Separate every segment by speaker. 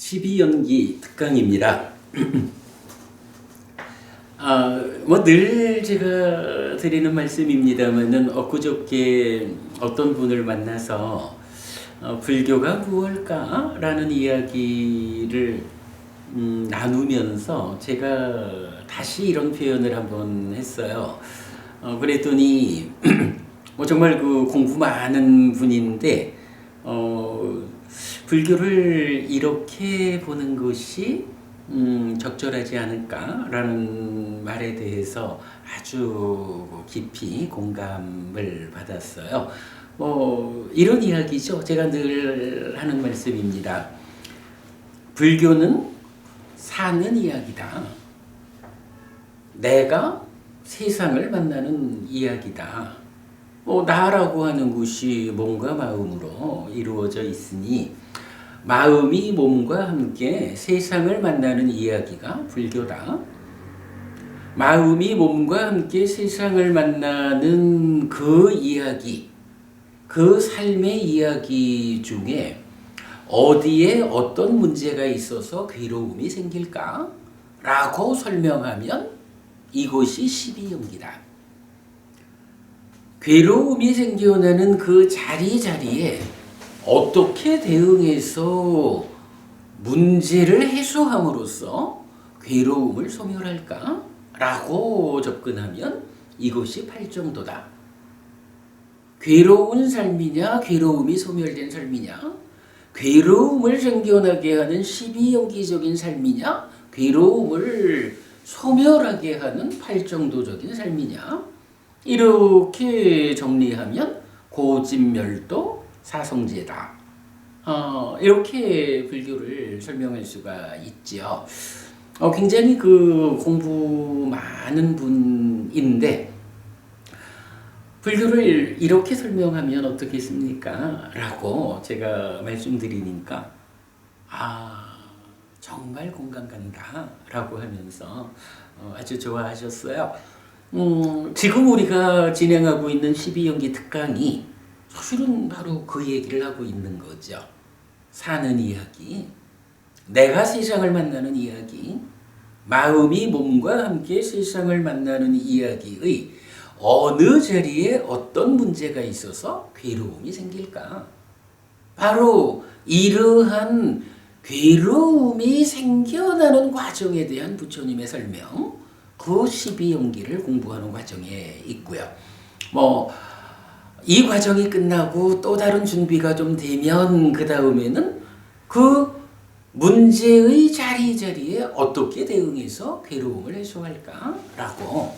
Speaker 1: 12연기 특강입니다. 늘 제가 드리는 말씀입니다만은 엊그저께 어떤 분을 만나서 불교가 무엇일까? 라는 이야기를 나누면서 제가 다시 이런 표현을 한번 했어요. 그랬더니 정말 그 공부 많은 분인데 불교를 이렇게 보는 것이 적절하지 않을까라는 말에 대해서 아주 깊이 공감을 받았어요. 이런 이야기죠. 제가 늘 하는 말씀입니다. 불교는 사는 이야기다. 내가 세상을 만나는 이야기다. 나라고 하는 것이 몸과 마음으로 이루어져 있으니 마음이 몸과 함께 세상을 만나는 이야기가 불교다. 마음이 몸과 함께 세상을 만나는 그 이야기, 그 삶의 이야기 중에 어디에 어떤 문제가 있어서 괴로움이 생길까? 라고 설명하면 이것이 12연기다. 괴로움이 생겨나는 그 자리자리에 어떻게 대응해서 문제를 해소함으로써 괴로움을 소멸할까? 라고 접근하면 이것이 팔정도다. 괴로운 삶이냐, 괴로움이 소멸된 삶이냐, 괴로움을 생겨나게 하는 12연기적인 삶이냐, 괴로움을 소멸하게 하는 팔정도적인 삶이냐, 이렇게 정리하면 고진멸도 사성제다. 이렇게 불교를 설명할 수가 있죠. 굉장히 그 공부 많은 분인데 불교를 이렇게 설명하면 어떻겠습니까? 라고 제가 말씀드리니까 정말 공감 간다 라고 하면서 아주 좋아하셨어요. 지금 우리가 진행하고 있는 12연기 특강이 사실은 바로 그 얘기를 하고 있는 거죠. 사는 이야기, 내가 세상을 만나는 이야기, 마음이 몸과 함께 세상을 만나는 이야기의 어느 자리에 어떤 문제가 있어서 괴로움이 생길까? 바로 이러한 괴로움이 생겨나는 과정에 대한 부처님의 설명, 그 12연기를 공부하는 과정에 있고요. 이 과정이 끝나고 또 다른 준비가 좀 되면 그 다음에는 그 문제의 자리자리에 어떻게 대응해서 괴로움을 해소할까라고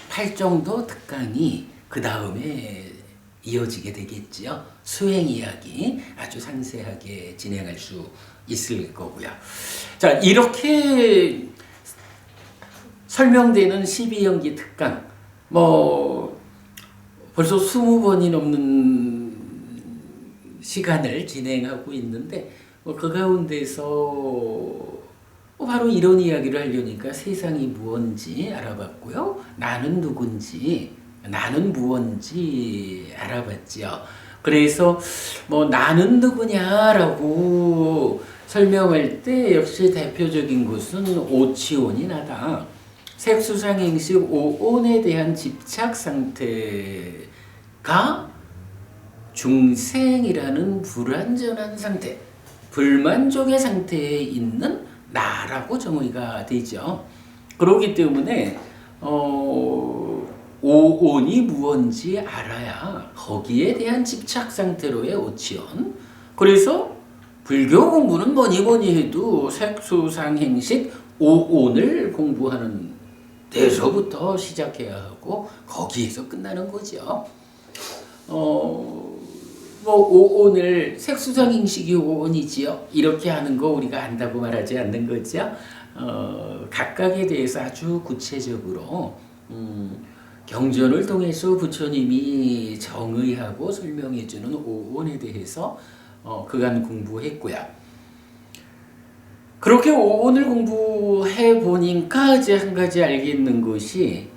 Speaker 1: 팔정도 특강이 그 다음에 이어지게 되겠지요. 수행 이야기 아주 상세하게 진행할 수 있을 거고요. 자, 이렇게 설명되는 12연기 특강, 벌써 20번이 넘는 시간을 진행하고 있는데, 그 가운데서 바로 이런 이야기를 하려니까 세상이 무언지 알아봤고요. 나는 누군지, 나는 무언지 알아봤죠. 그래서 나는 누구냐라고 설명할 때 역시 대표적인 것은 오치온이 나다. 색수상행식 오온에 대한 집착 상태가 중생이라는 불완전한 상태, 불만족의 상태에 있는 나라고 정의가 되죠. 그렇기 때문에 오온이 무언지 알아야 거기에 대한 집착 상태로의 오치온. 그래서 불교 공부는 뭐니 해도 색수상행식 오온을 공부하는 데서부터 시작해야 하고 거기에서 끝나는 거죠. 오온을 색수상행식이 오온이지요. 이렇게 하는 거 우리가 안다고 말하지 않는 거죠. 각각에 대해서 아주 구체적으로 경전을 통해서 부처님이 정의하고 설명해주는 오온에 대해서 그간 공부했고요. 그렇게 오온을 공부해 보니까 이제 한 가지 알겠는 것이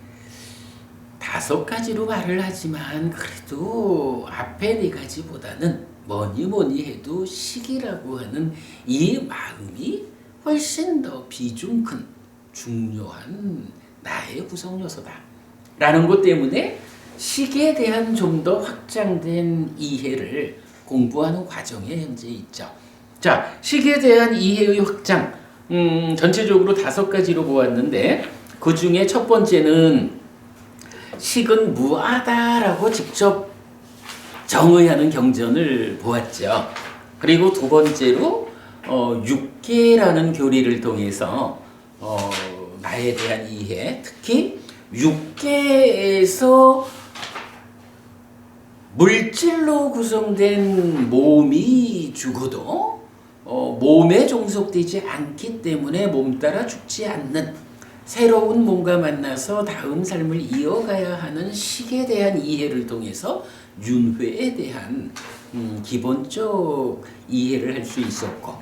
Speaker 1: 5가지로 말을 하지만 그래도 앞에 4가지보다는 뭐니 뭐니 해도 식이라고 하는 이 마음이 훨씬 더 비중 큰 중요한 나의 구성 요소다 라는 것 때문에 식에 대한 좀 더 확장된 이해를 공부하는 과정에 현재 있죠. 자, 식에 대한 이해의 확장, 전체적으로 5가지로 보았는데 그 중에 첫 번째는 식은 무하다라고 직접 정의하는 경전을 보았죠. 그리고 두 번째로 육계라는 교리를 통해서 나에 대한 이해, 특히 육계에서 물질로 구성된 몸이 죽어도 몸에 종속되지 않기 때문에 몸 따라 죽지 않는 새로운 몸과 만나서 다음 삶을 이어가야 하는 식에 대한 이해를 통해서 윤회에 대한 기본적 이해를 할 수 있었고,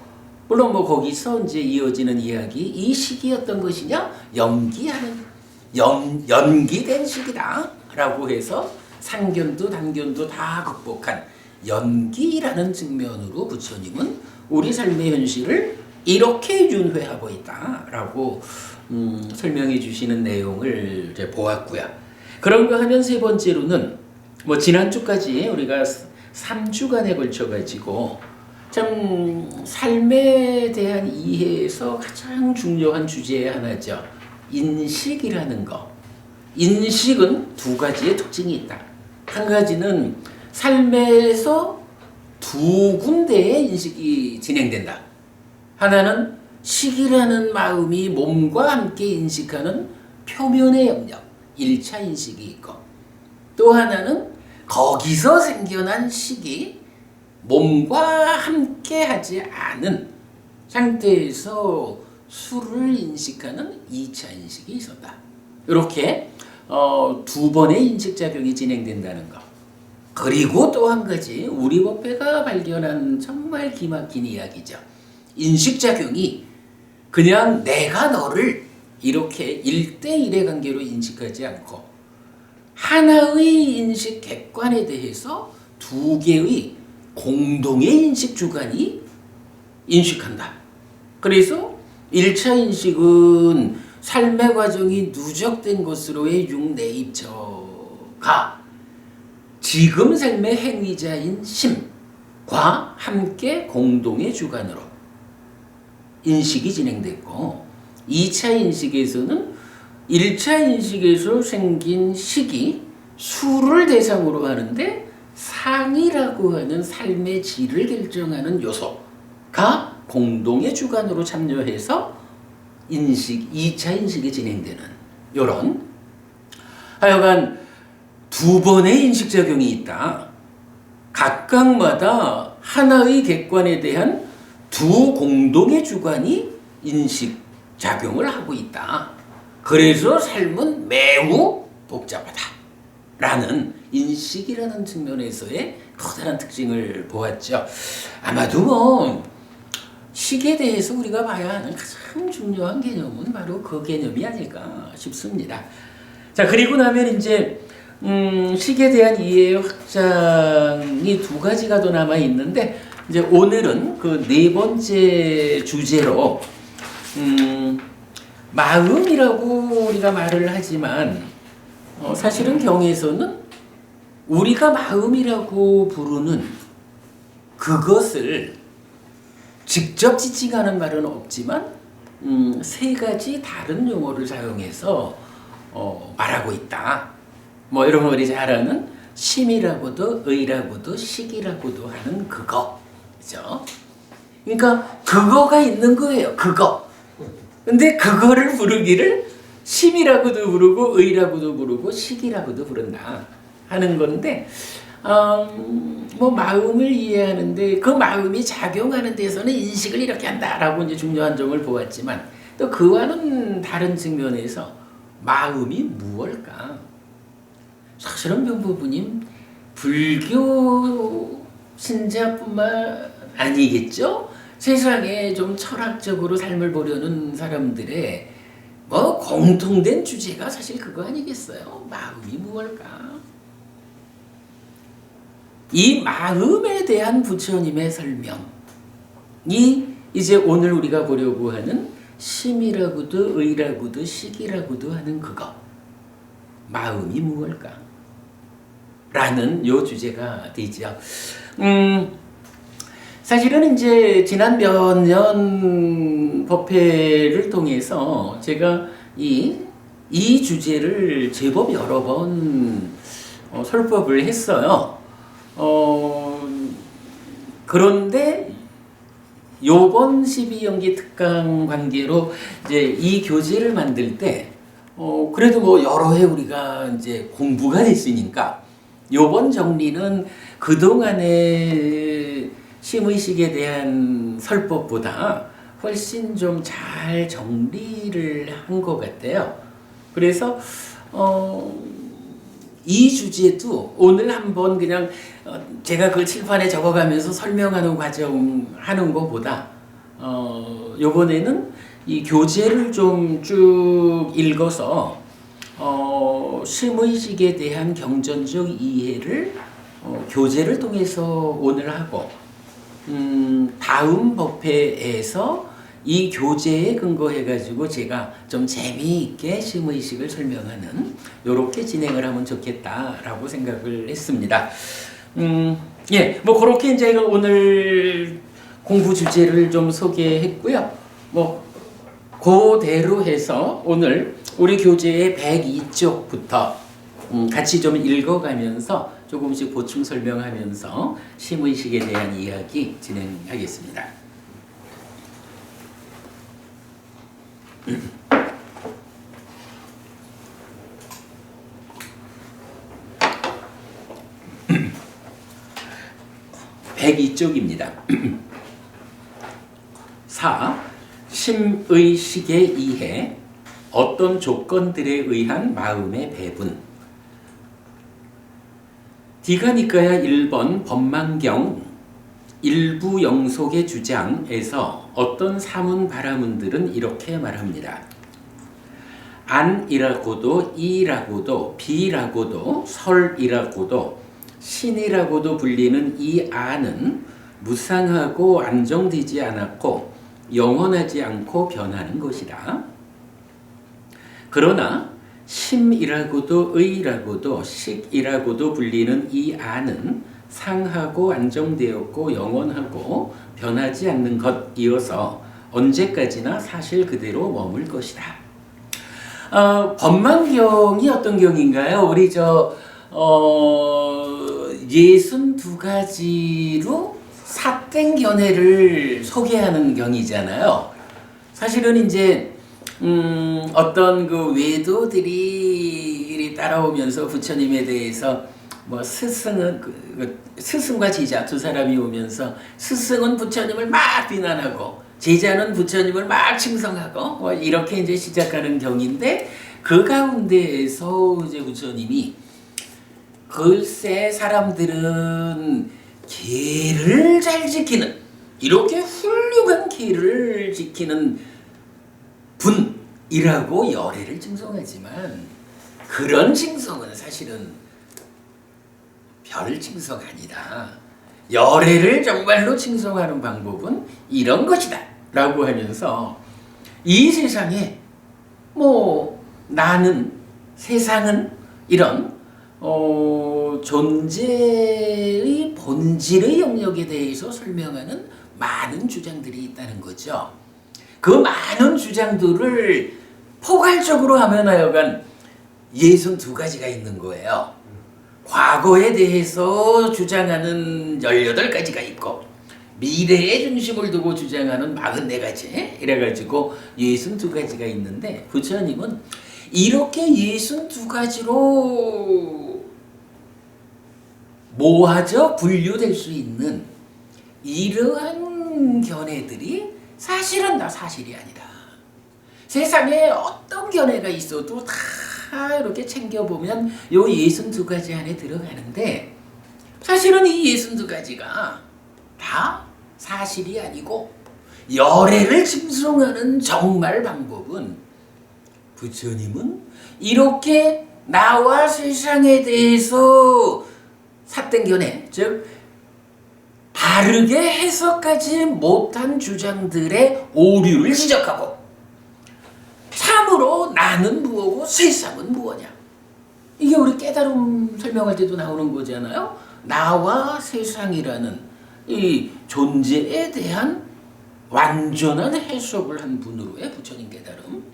Speaker 1: 물론 뭐 거기서 이제 이어지는 이야기, 이 식이 어떤 것이냐? 연기된 식이다라고 해서 상견도 단견도 다 극복한 연기라는 측면으로 부처님은 우리 삶의 현실을 이렇게 윤회하고 있다라고 설명해 주시는 내용을 이제 보았고요. 그런가 하면 세 번째로는 뭐 지난주까지 우리가 3주간에 걸쳐 가지고 참 삶에 대한 이해에서 가장 중요한 주제의 하나죠. 인식이라는 거. 인식은 두 가지의 특징이 있다. 한 가지는 삶에서 두 군데의 인식이 진행된다. 하나는 식이라는 마음이 몸과 함께 인식하는 표면의 영역, 1차 인식이 있고, 또 하나는 거기서 생겨난 식이 몸과 함께 하지 않은 상태에서 수를 인식하는 2차 인식이 있었다. 이렇게 두 번의 인식작용이 진행된다는 것. 그리고 또 한 가지 우리 법회가 발견한 정말 기막힌 이야기죠. 인식작용이 그냥 내가 너를 이렇게 1대1의 관계로 인식하지 않고 하나의 인식 객관에 대해서 두 개의 공동의 인식 주관이 인식한다. 그래서 1차 인식은 삶의 과정이 누적된 것으로의 육내입처가 지금 삶의 행위자인 심과 함께 공동의 주관으로 인식이 진행됐고, 2차 인식에서는 1차 인식에서 생긴 식이 수를 대상으로 하는데 상이라고 하는 삶의 질을 결정하는 요소가 공동의 주관으로 참여해서 2차 인식이 진행되는 이런 하여간 두 번의 인식작용이 있다. 각각마다 하나의 객관에 대한 두 공동의 주관이 인식작용을 하고 있다. 그래서 삶은 매우 복잡하다. 라는 인식이라는 측면에서의 커다란 특징을 보았죠. 아마도 뭐 식에 대해서 우리가 봐야 하는 가장 중요한 개념은 바로 그 개념이 아닐까 싶습니다. 자, 그리고 나면 이제 식에 대한 이해의 확장이 두 가지가 더 남아 있는데, 이제 오늘은 그 네 번째 주제로 마음이라고 우리가 말을 하지만 사실은 경에서는 우리가 마음이라고 부르는 그것을 직접 지칭하는 말은 없지만 세 가지 다른 용어를 사용해서 말하고 있다. 뭐 이런 우리 잘 아는 심이라고도 의라고도 식이라고도 하는 그거. 그죠? 그러니까 그거가 있는 거예요. 그거. 근데 그거를 부르기를 심이라고도 부르고 의라고도 부르고 식이라고도 부른다 하는 건데, 뭐 마음을 이해하는데 그 마음이 작용하는 데서는 인식을 이렇게 한다라고 이제 중요한 점을 보았지만, 또 그와는 다른 측면에서 마음이 무엇일까? 사실은 명부부님 불교 신자뿐만 아니겠죠? 세상에 좀 철학적으로 삶을 보려는 사람들의 뭐 공통된 주제가 사실 그거 아니겠어요? 마음이 무엇일까? 이 마음에 대한 부처님의 설명이 이제 오늘 우리가 보려고 하는 심이라고도 의라고도 식이라고도 하는 그거. 마음이 무엇일까? 라는 요 주제가 되죠. 사실은 이제 지난 몇 년 법회를 통해서 제가 이 주제를 제법 여러 번 설법을 했어요. 그런데 요번 12연기 특강 관계로 이제 이 교재를 만들 때 그래도 뭐 여러 해 우리가 이제 공부가 됐으니까 요번 정리는 그동안의 심의식에 대한 설법보다 훨씬 좀 잘 정리를 한 것 같아요. 그래서 이 주제도 오늘 한번 그냥 제가 그 칠판에 적어가면서 설명하는 과정 하는 것보다 요번에는 이 교재를 좀 쭉 읽어서 심의식에 대한 경전적 이해를 교재를 통해서 오늘 하고 다음 법회에서 이 교재에 근거해가지고 제가 좀 재미있게 심의식을 설명하는 요렇게 진행을 하면 좋겠다라고 생각을 했습니다. 예, 뭐 그렇게 이제 오늘 공부 주제를 좀 소개했고요. 뭐 그대로 해서 오늘 우리 교재의 102쪽부터 같이 좀 읽어가면서 조금씩 보충 설명하면서 심의식에 대한 이야기 진행하겠습니다. (102쪽입니다) 4. 심의식의 이해, 어떤 조건들에 의한 마음의 배분. 디가니까야 1번 법망경 일부 영속의 주장에서 어떤 사문 바라문들은 이렇게 말합니다. 안이라고도 이라고도 비라고도 설이라고도 신이라고도 불리는 이 안은 무상하고 안정되지 않았고 영원하지 않고 변하는 것이다. 그러나 심이라고도 의라고도 식이라고도 불리는 이 안은 상하고 안정되었고 영원하고 변하지 않는 것이어서 언제까지나 사실 그대로 머물 것이다. 법망경이 어떤 경인가요? 우리 62가지로 사땡견해를 소개하는 경이잖아요. 사실은 이제 어떤 그 외도들이 따라오면서 부처님에 대해서 뭐 스승과 제자 두 사람이 오면서 스승은 부처님을 막 비난하고 제자는 부처님을 막 칭송하고 뭐 이렇게 이제 시작하는 경인데 그 가운데에서 이제 부처님이 글쎄 사람들은 계를 잘 지키는 이렇게 훌륭한 계를 지키는 분이라고 열애를 칭송하지만 그런 칭송은 사실은 별 칭송 아니다. 열애를 정말로 칭송하는 방법은 이런 것이다 라고 하면서 이 세상에 뭐 나는 세상은 이런 존재의 본질의 영역에 대해서 설명하는 많은 주장들이 있다는 거죠. 그 많은 주장들을 포괄적으로 하면 하여간 62가지가 있는 거예요. 과거에 대해서 주장하는 18가지가 있고 미래에 중심을 두고 주장하는 44가지 이래가지고 62가지가 있는데 부처님은 이렇게 62가지로 모아져 분류될 수 있는 이러한 견해들이 사실은 다 사실이 아니다. 세상에 어떤 견해가 있어도 다 이렇게 챙겨보면 요 62가지 안에 들어가는데 사실은 이 62가지가 다 사실이 아니고 열애를 칭송하는 정말 방법은 부처님은 이렇게 나와 세상에 대해서 삿땡겨내, 즉 바르게 해석하지 못한 주장들의 오류를 지적하고 참으로 나는 무엇고 세상은 무엇냐. 이게 우리 깨달음 설명할 때도 나오는 거잖아요. 나와 세상이라는 이 존재에 대한 완전한 해석을 한 분으로의 부처님 깨달음.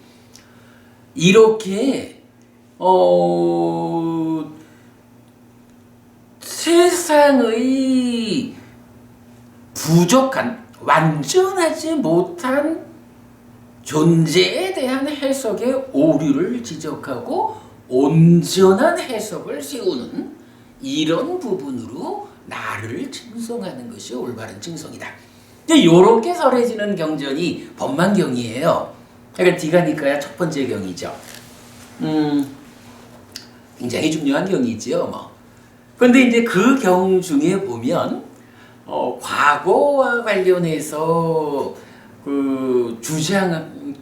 Speaker 1: 이렇게 세상의 부족한, 완전하지 못한 존재에 대한 해석의 오류를 지적하고 온전한 해석을 세우는 이런 부분으로 나를 칭송하는 것이 올바른 칭송이다. 이렇게 설해지는 경전이 법만경이에요. 그러니까 디가니까야 첫 번째 경이죠. 굉장히 중요한 경이지요. 그런데 이제 그 경 중에 보면 과거와 관련해서 그 주장하는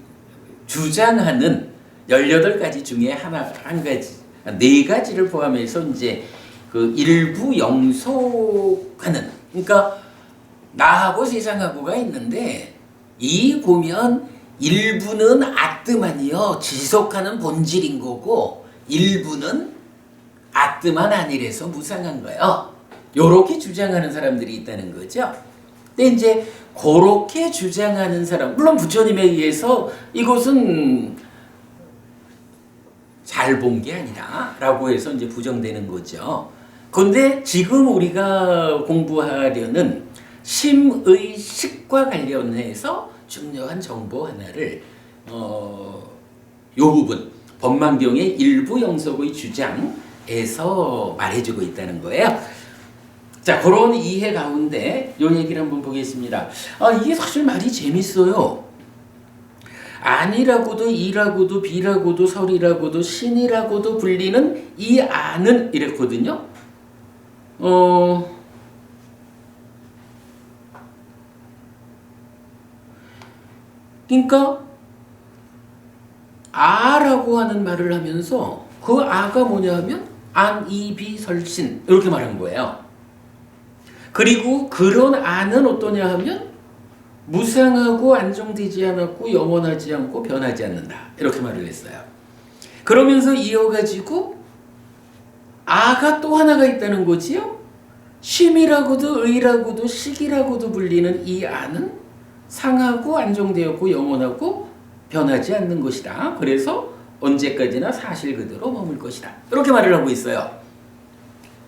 Speaker 1: 18가지 중에 한 가지, 4가지를 포함해서 이제 그 일부 영속하는, 그러니까 나하고 세상하고가 있는데 이 보면 일부는 아뜨만이요 지속하는 본질인 거고 일부는 아뜨만 아니래서 무상한 거예요. 요렇게 주장하는 사람들이 있다는 거죠. 근데 이제 그렇게 주장하는 사람, 물론 부처님에 의해서 이것은 잘 본 게 아니라 라고 해서 이제 부정되는 거죠. 그런데 지금 우리가 공부하려는 심의식과 관련해서 중요한 정보 하나를 요 부분 법만경의 일부 영속의 주장에서 말해주고 있다는 거예요. 자, 그런 이해 가운데 요 얘기를 한번 보겠습니다. 이게 사실 말이 재밌어요. 안이라고도 이라고도 비라고도 설이라고도 신이라고도 불리는 이 안은 이랬거든요. 그러니까 아라고 하는 말을 하면서 그 아가 뭐냐 하면 안, 이, 비, 설, 신 이렇게 말한 거예요. 그리고 그런 안은 어떠냐 하면 무상하고 안정되지 않았고 영원하지 않고 변하지 않는다 이렇게 말을 했어요. 그러면서 이어가지고 아가 또 하나가 있다는 거지요. 심이라고도 의라고도 식이라고도 불리는 이 안은 상하고 안정되었고 영원하고 변하지 않는 것이다. 그래서 언제까지나 사실 그대로 머물 것이다. 이렇게 말을 하고 있어요.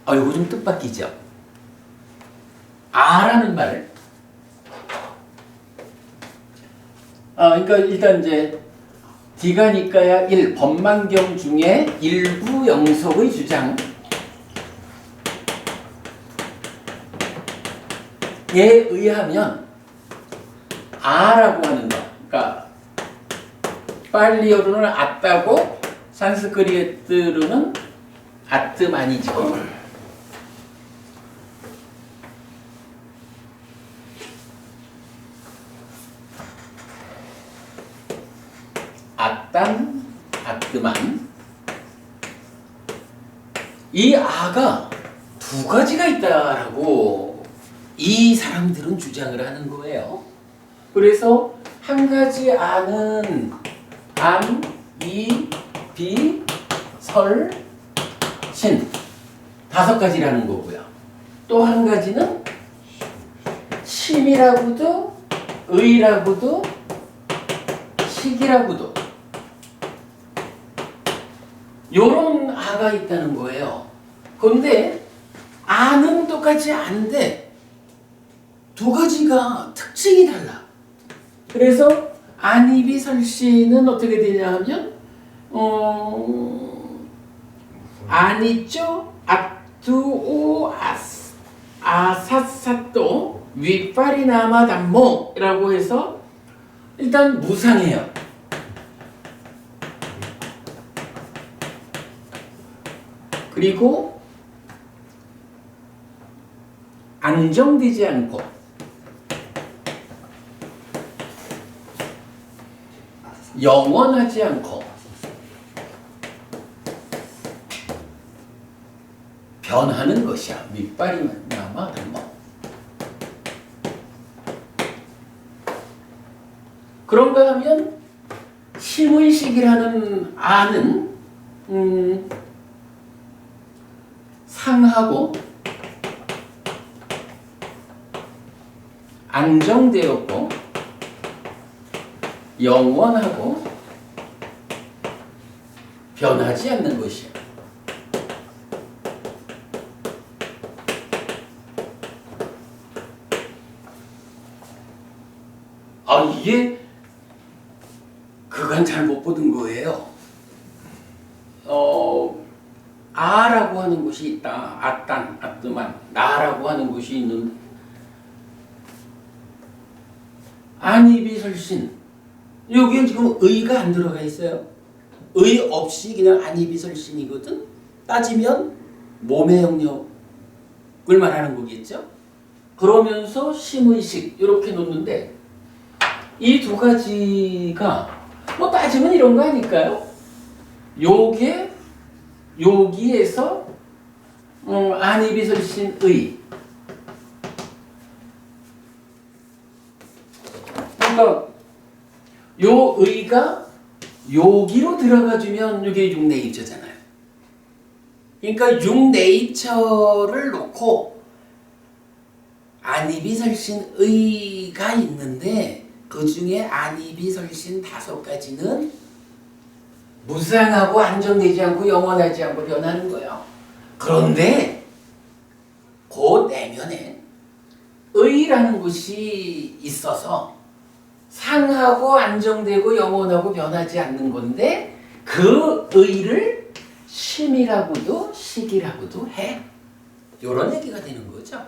Speaker 1: 이거 좀 뜻밖이죠. 아라는 말. 그러니까 일단 이제 디가니까야 1 법만경 중에 일부 영속의 주장에 의하면 아라고 하는 거, 그러니까 팔리어로는 아따고 산스크리트로는 아뜨만이죠. 아딴, 아뜨만. 이 아가 2가지가 있다라고 이 사람들은 주장을 하는 거예요. 그래서 한 가지 아는 안, 이, 비, 설, 신 5가지라는 거고요. 또 한 가지는 심이라고도 의라고도 식이라고도 요런 아가 있다는 거예요. 그런데 아는 똑같이 안돼 2가지가 특징이 달라. 그래서 안이비 설씨는 어떻게 되냐 하면 아니죠 아투오 아사사또 윗파리나마 담모라고 해서 일단 무상해요. 그리고 안정되지 않고 영원하지 않고 변하는 것이야. 밑발이 남아 닮아. 그런가 하면 심의식이라는 아는 상하고 안정되었고 영원하고 변하지 않는 것이야. 이게 그간 잘못 보던 거예요. 아라고 하는 것이 있다. 아딴, 아뜨만, 나라고 하는 것이 있는 안이비설신. 여기에 지금 의가 안 들어가 있어요. 의 없이 그냥 안이비설신이거든. 따지면 몸의 영역을 말하는 거겠죠. 그러면서 심의식 이렇게 놓는데 이 두 가지가 뭐 따지면 이런 거 아닐까요? 요게 여기에서 안이비설신의, 그러니까 요 의가 여기로 들어가주면 이게 육네이처잖아요. 그러니까 육네이처를 놓고 안이비설신의가 있는데 그 중에 안이비설신 5가지는 무상하고 안정되지 않고 영원하지 않고 변하는 거예요. 그런데 그 내면에 의라는 것이 있어서 상하고 안정되고 영원하고 변하지 않는 건데 그 의를 심이라고도 식이라고도 해. 이런 얘기가 되는 거죠.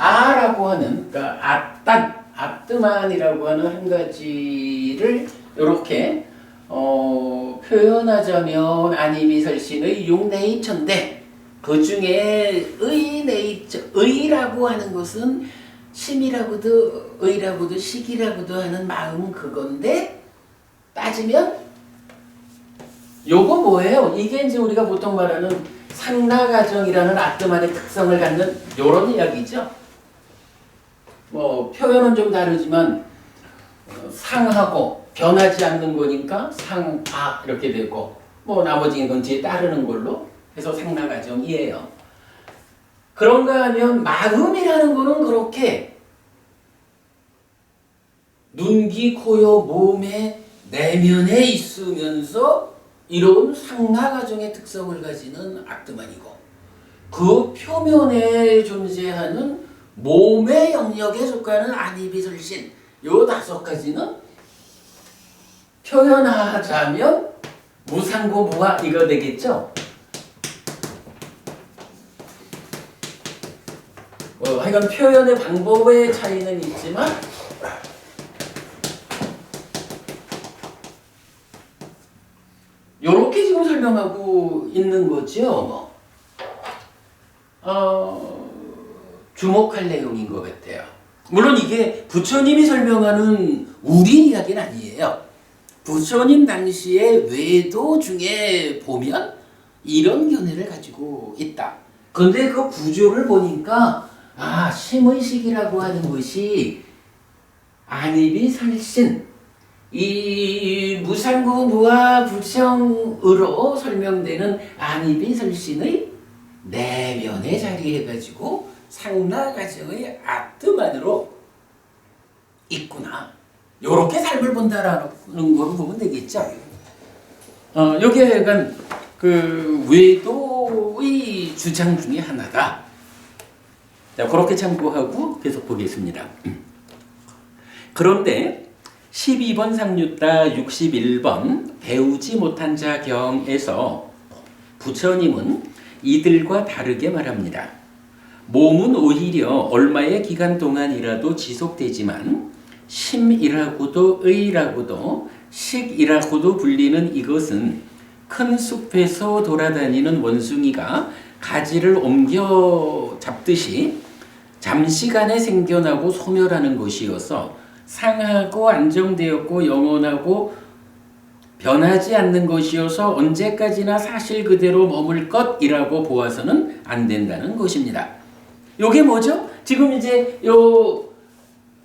Speaker 1: 아라고 하는, 그러니까 아뜨만이라고 하는 한 가지를 이렇게 표현하자면 안이비설신의 육네이처인데 그 중에 의네이처, 의라고 하는 것은 심이라고도 의라고도 식이라고도 하는 마음 그건데 따지면 요거 뭐예요? 이게 이제 우리가 보통 말하는 상나가정이라는 아뜨만의 특성을 갖는 요런 이야기죠. 뭐 표현은 좀 다르지만 상하고 변하지 않는 거니까 상아 이렇게 되고 뭐 나머지 건 뒤에 따르는 걸로 해서 상나가정이에요. 그런가 하면 마음이라는 거는 그렇게 눈, 귀, 코, 여, 몸의 내면에 있으면서 이런 상나가정의 특성을 가지는 아뜨만이고 그 표면에 존재하는 몸의 영역에 속하는 안이비설신 요 5가지는 표현하자면 무상고 무아 이거 되겠죠? 하여간 표현의 방법의 차이는 있지만 요렇게 지금 설명하고 있는 거죠. 주목할 내용인 것 같아요. 물론 이게 부처님이 설명하는 우리 이야기는 아니에요. 부처님 당시의 외도 중에 보면 이런 견해를 가지고 있다. 그런데 그 구조를 보니까 심의식이라고 하는 것이 안이비설신, 이 무상고 무아 부정으로 설명되는 안이비설신의 내면에 자리해가지고 상나가정의 아뜨만으로 있구나. 요렇게 삶을 본다라는 걸 보면 되겠죠. 요게 약간 그 외도의 주장 중에 하나다. 자, 그렇게 참고하고 계속 보겠습니다. 그런데 12번 상류따 61번 배우지 못한 자 경에서 부처님은 이들과 다르게 말합니다. 몸은 오히려 얼마의 기간 동안이라도 지속되지만 심이라고도 의라고도 식이라고도 불리는 이것은 큰 숲에서 돌아다니는 원숭이가 가지를 옮겨 잡듯이 잠시간에 생겨나고 소멸하는 것이어서 상하고 안정되었고 영원하고 변하지 않는 것이어서 언제까지나 사실 그대로 머물 것이라고 보아서는 안 된다는 것입니다. 요게 뭐죠? 지금 이제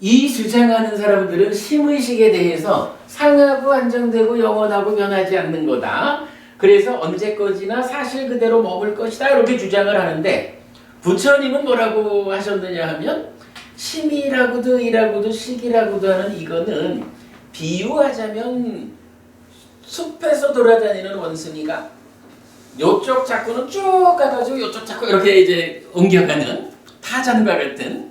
Speaker 1: 이 주장하는 사람들은 심의식에 대해서 상하고 안정되고 영원하고 변하지 않는 거다. 그래서 언제까지나 사실 그대로 머물 것이다. 이렇게 주장을 하는데 부처님은 뭐라고 하셨느냐 하면 심이라고도 의라고도 식이라고도 하는 이거는 비유하자면 숲에서 돌아다니는 원숭이가 요쪽 자꾸는 쭉 가가지고 요쪽 자꾸 이렇게 이제 옮겨가는 타잔과 같은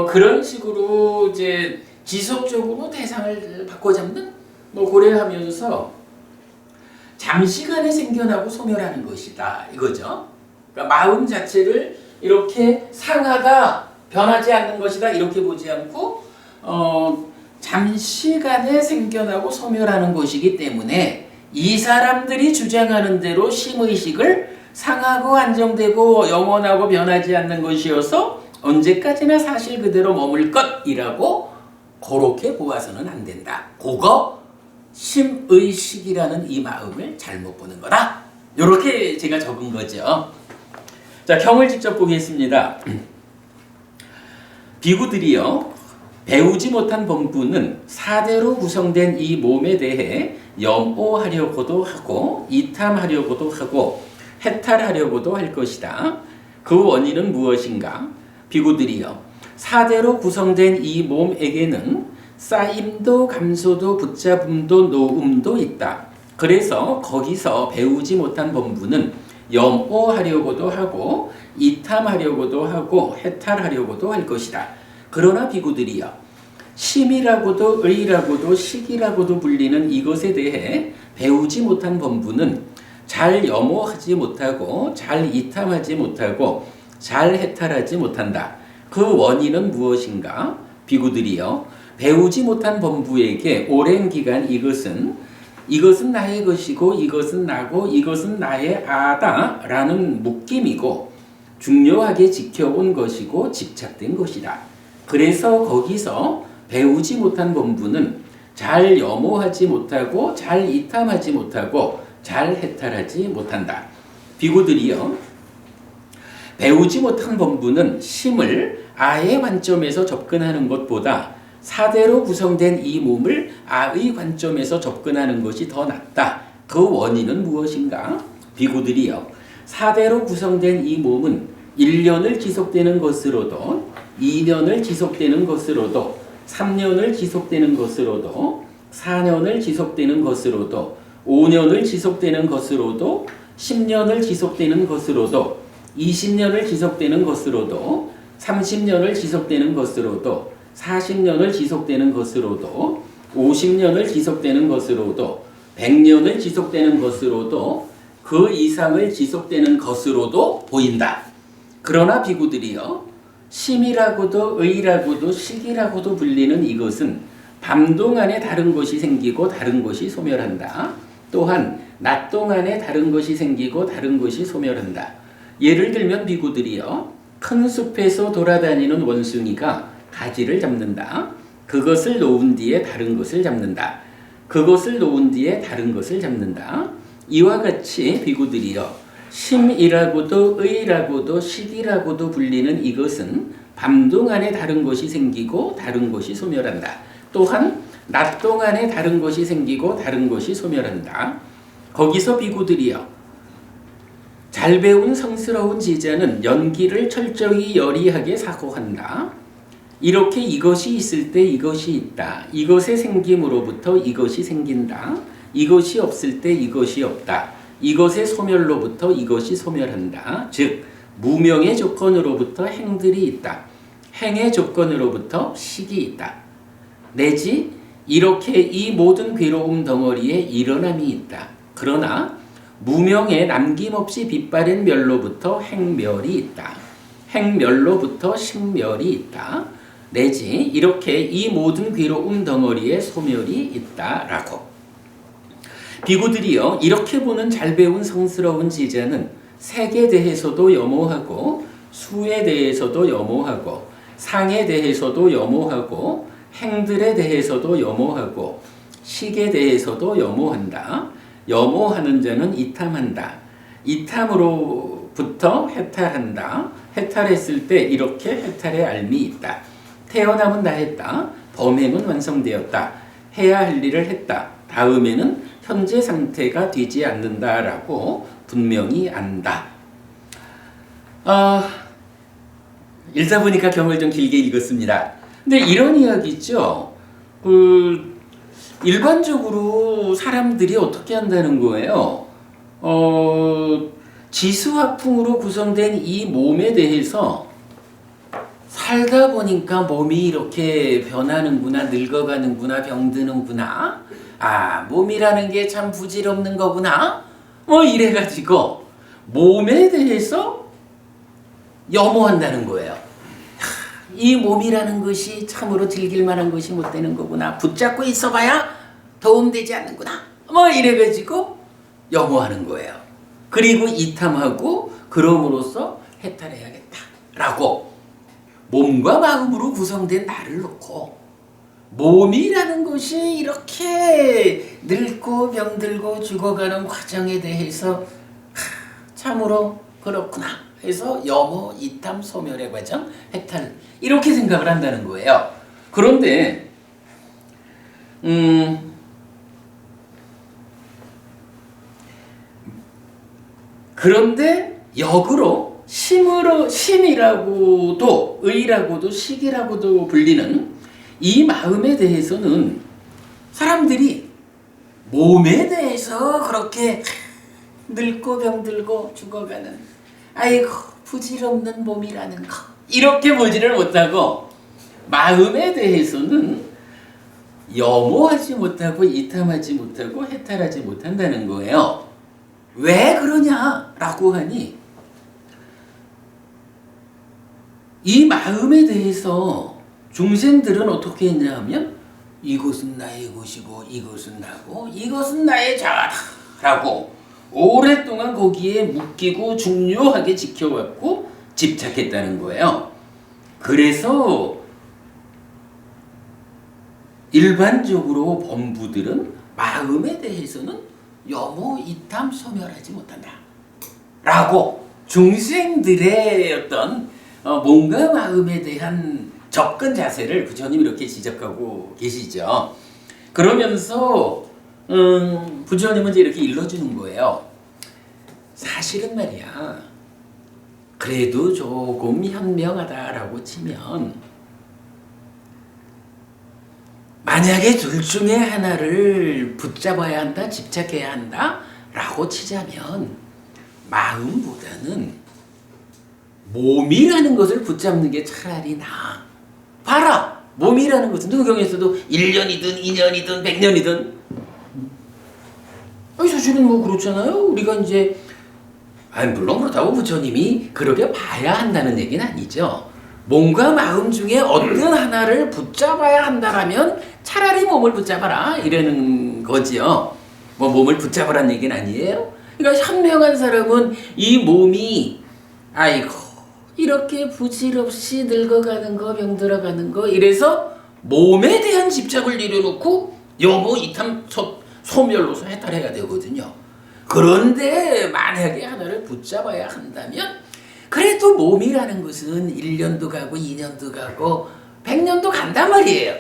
Speaker 1: 그런 식으로 이제 지속적으로 대상을 바꿔잡는 뭐 고려하면서 잠시간에 생겨나고 소멸하는 것이다 이거죠. 그러니까 마음 자체를 이렇게 상하다 변하지 않는 것이다 이렇게 보지 않고 잠시간에 생겨나고 소멸하는 것이기 때문에 이 사람들이 주장하는 대로 심의식을 상하고 안정되고 영원하고 변하지 않는 것이어서 언제까지나 사실 그대로 머물 것이라고 그렇게 보아서는 안 된다. 그거 심의식이라는 이 마음을 잘못 보는 거다. 이렇게 제가 적은 거죠. 자, 경을 직접 보겠습니다. 비구들이요, 배우지 못한 범부는 사대로 구성된 이 몸에 대해 염오하려고도 하고 이탐하려고도 하고 해탈하려고도 할 것이다. 그 원인은 무엇인가? 비구들이여, 사대로 구성된 이 몸에게는 쌓임도 감소도 붙잡음도 놓음도 있다. 그래서 거기서 배우지 못한 범부는 염오하려고도 하고 이탐하려고도 하고 해탈하려고도 할 것이다. 그러나 비구들이여, 심이라고도 의라고도 식이라고도 불리는 이것에 대해 배우지 못한 범부는 잘 염오하지 못하고 잘 이탐하지 못하고 잘 해탈하지 못한다. 그 원인은 무엇인가? 비구들이여, 배우지 못한 범부에게 오랜 기간 이것은 나의 것이고 이것은 나고 이것은 나의 아다 라는 묶임이고 중요하게 지켜온 것이고 집착된 것이다. 그래서 거기서 배우지 못한 범부는 잘 염오하지 못하고 잘 이탐하지 못하고 잘 해탈하지 못한다. 비구들이여, 배우지 못한 범부는 심을 아의 관점에서 접근하는 것보다 사대로 구성된 이 몸을 아의 관점에서 접근하는 것이 더 낫다. 그 원인은 무엇인가? 비구들이여, 사대로 구성된 이 몸은 1년을 지속되는 것으로도 2년을 지속되는 것으로도 3년을 지속되는 것으로도 4년을 지속되는 것으로도 5년을 지속되는 것으로도 10년을 지속되는 것으로도 20년을 지속되는 것으로도 30년을 지속되는 것으로도 40년을 지속되는 것으로도 50년을 지속되는 것으로도 100년을 지속되는 것으로도 그 이상을 지속되는 것으로도 보인다. 그러나 비구들이여, 심이라고도 의라고도 식이라고도 불리는 이것은 밤 동안에 다른 것이 생기고 다른 것이 소멸한다. 또한 낮 동안에 다른 것이 생기고 다른 것이 소멸한다. 예를 들면 비구들이여, 큰 숲에서 돌아다니는 원숭이가 가지를 잡는다. 그것을 놓은 뒤에 다른 것을 잡는다. 그것을 놓은 뒤에 다른 것을 잡는다. 이와 같이 비구들이여, 심이라고도 의라고도 식이라고도 불리는 이것은 밤 동안에 다른 것이 생기고 다른 것이 소멸한다. 또한 낮 동안에 다른 것이 생기고 다른 것이 소멸한다. 거기서 비구들이여, 잘 배운 성스러운 제자는 연기를 철저히 여리하게 사고한다. 이렇게 이것이 있을 때 이것이 있다. 이것의 생김으로부터 이것이 생긴다. 이것이 없을 때 이것이 없다. 이것의 소멸로부터 이것이 소멸한다. 즉 무명의 조건으로부터 행들이 있다. 행의 조건으로부터 식이 있다. 내지 이렇게 이 모든 괴로움 덩어리에 일어남이 있다. 그러나 무명의 남김없이 빛바랜 멸로부터 행멸이 있다. 행멸로부터 식멸이 있다. 내지 이렇게 이 모든 괴로움 덩어리에 소멸이 있다라고. 비구들이여, 이렇게 보는 잘 배운 성스러운 제자는 색에 대해서도 염오하고 수에 대해서도 염오하고 상에 대해서도 염오하고 행들에 대해서도 염오하고 식에 대해서도 염오한다. 염오하는 자는 이탐한다. 이탐으로부터 해탈한다. 해탈했을 때 이렇게 해탈의 알미 있다. 태어남은 다 했다. 범행은 완성되었다. 해야 할 일을 했다. 다음에는 현재 상태가 되지 않는다라고 분명히 안다. 읽다 보니까 경을 좀 길게 읽었습니다. 근데 이런 이야기 있죠. 일반적으로 사람들이 어떻게 한다는 거예요? 지수화풍으로 구성된 이 몸에 대해서 살다 보니까 몸이 이렇게 변하는구나, 늙어가는구나, 병드는구나. 몸이라는 게 참 부질없는 거구나. 이래가지고 몸에 대해서 염오한다는 거예요. 이 몸이라는 것이 참으로 즐길 만한 것이 못 되는 거구나. 붙잡고 있어봐야 도움되지 않는구나. 이래가지고 염오하는 거예요. 그리고 이탐하고 그럼으로써 해탈해야겠다라고 몸과 마음으로 구성된 나를 놓고 몸이라는 것이 이렇게 늙고 병들고 죽어가는 과정에 대해서 참으로 그렇구나 해서 염오, 이탐, 소멸의 과정, 해탈 이렇게 생각을 한다는 거예요. 그런데 역으로 심이라고도 의라고도 식이라고도 불리는 이 마음에 대해서는 사람들이 몸에 대해서 그렇게 늙고 병들고 죽어가는 아이고 부질없는 몸이라는 거 이렇게 보지를 못하고 마음에 대해서는 염오하지 못하고 이탐하지 못하고 해탈하지 못한다는 거예요. 왜 그러냐라고 하니 이 마음에 대해서 중생들은 어떻게 했냐 하면 이것은 나의 것이고 이것은 나고 이것은 나의 자아다라고 오랫동안 거기에 묶이고 중요하게 지켜왔고 집착했다는 거예요. 그래서 일반적으로 범부들은 마음에 대해서는 염오, 이탐, 소멸하지 못한다 라고 중생들의 어떤 몸과 마음에 대한 접근 자세를 부처님 이렇게 지적하고 계시죠. 그러면서 부처님은 이제 이렇게 일러주는 거예요. 사실은 말이야 그래도 조금 현명하다라고 치면 만약에 둘 중에 하나를 붙잡아야 한다, 집착해야 한다 라고 치자면 마음보다는 몸이라는 것을 붙잡는 게 차라리 나아. 봐라! 몸이라는 것은 누경에서도 1년이든 2년이든 100년이든 사실은 그렇잖아요. 우리가 이제 물론 그렇다고 부처님이 그렇게 봐야 한다는 얘기는 아니죠. 몸과 마음 중에 어떤 하나를 붙잡아야 한다라면 차라리 몸을 붙잡아라 이러는 거지요. 몸을 붙잡으라는 얘기는 아니에요. 그러니까 현명한 사람은 이 몸이 아이고 이렇게 부질없이 늙어가는 거 병들어가는 거 이래서 몸에 대한 집착을 내려놓고 염오, 이탐, 소멸로서 해탈해야 되거든요. 그런데 만약에 하나를 붙잡아야 한다면 그래도 몸이라는 것은 1년도 가고 2년도 가고 100년도 간단 말이에요.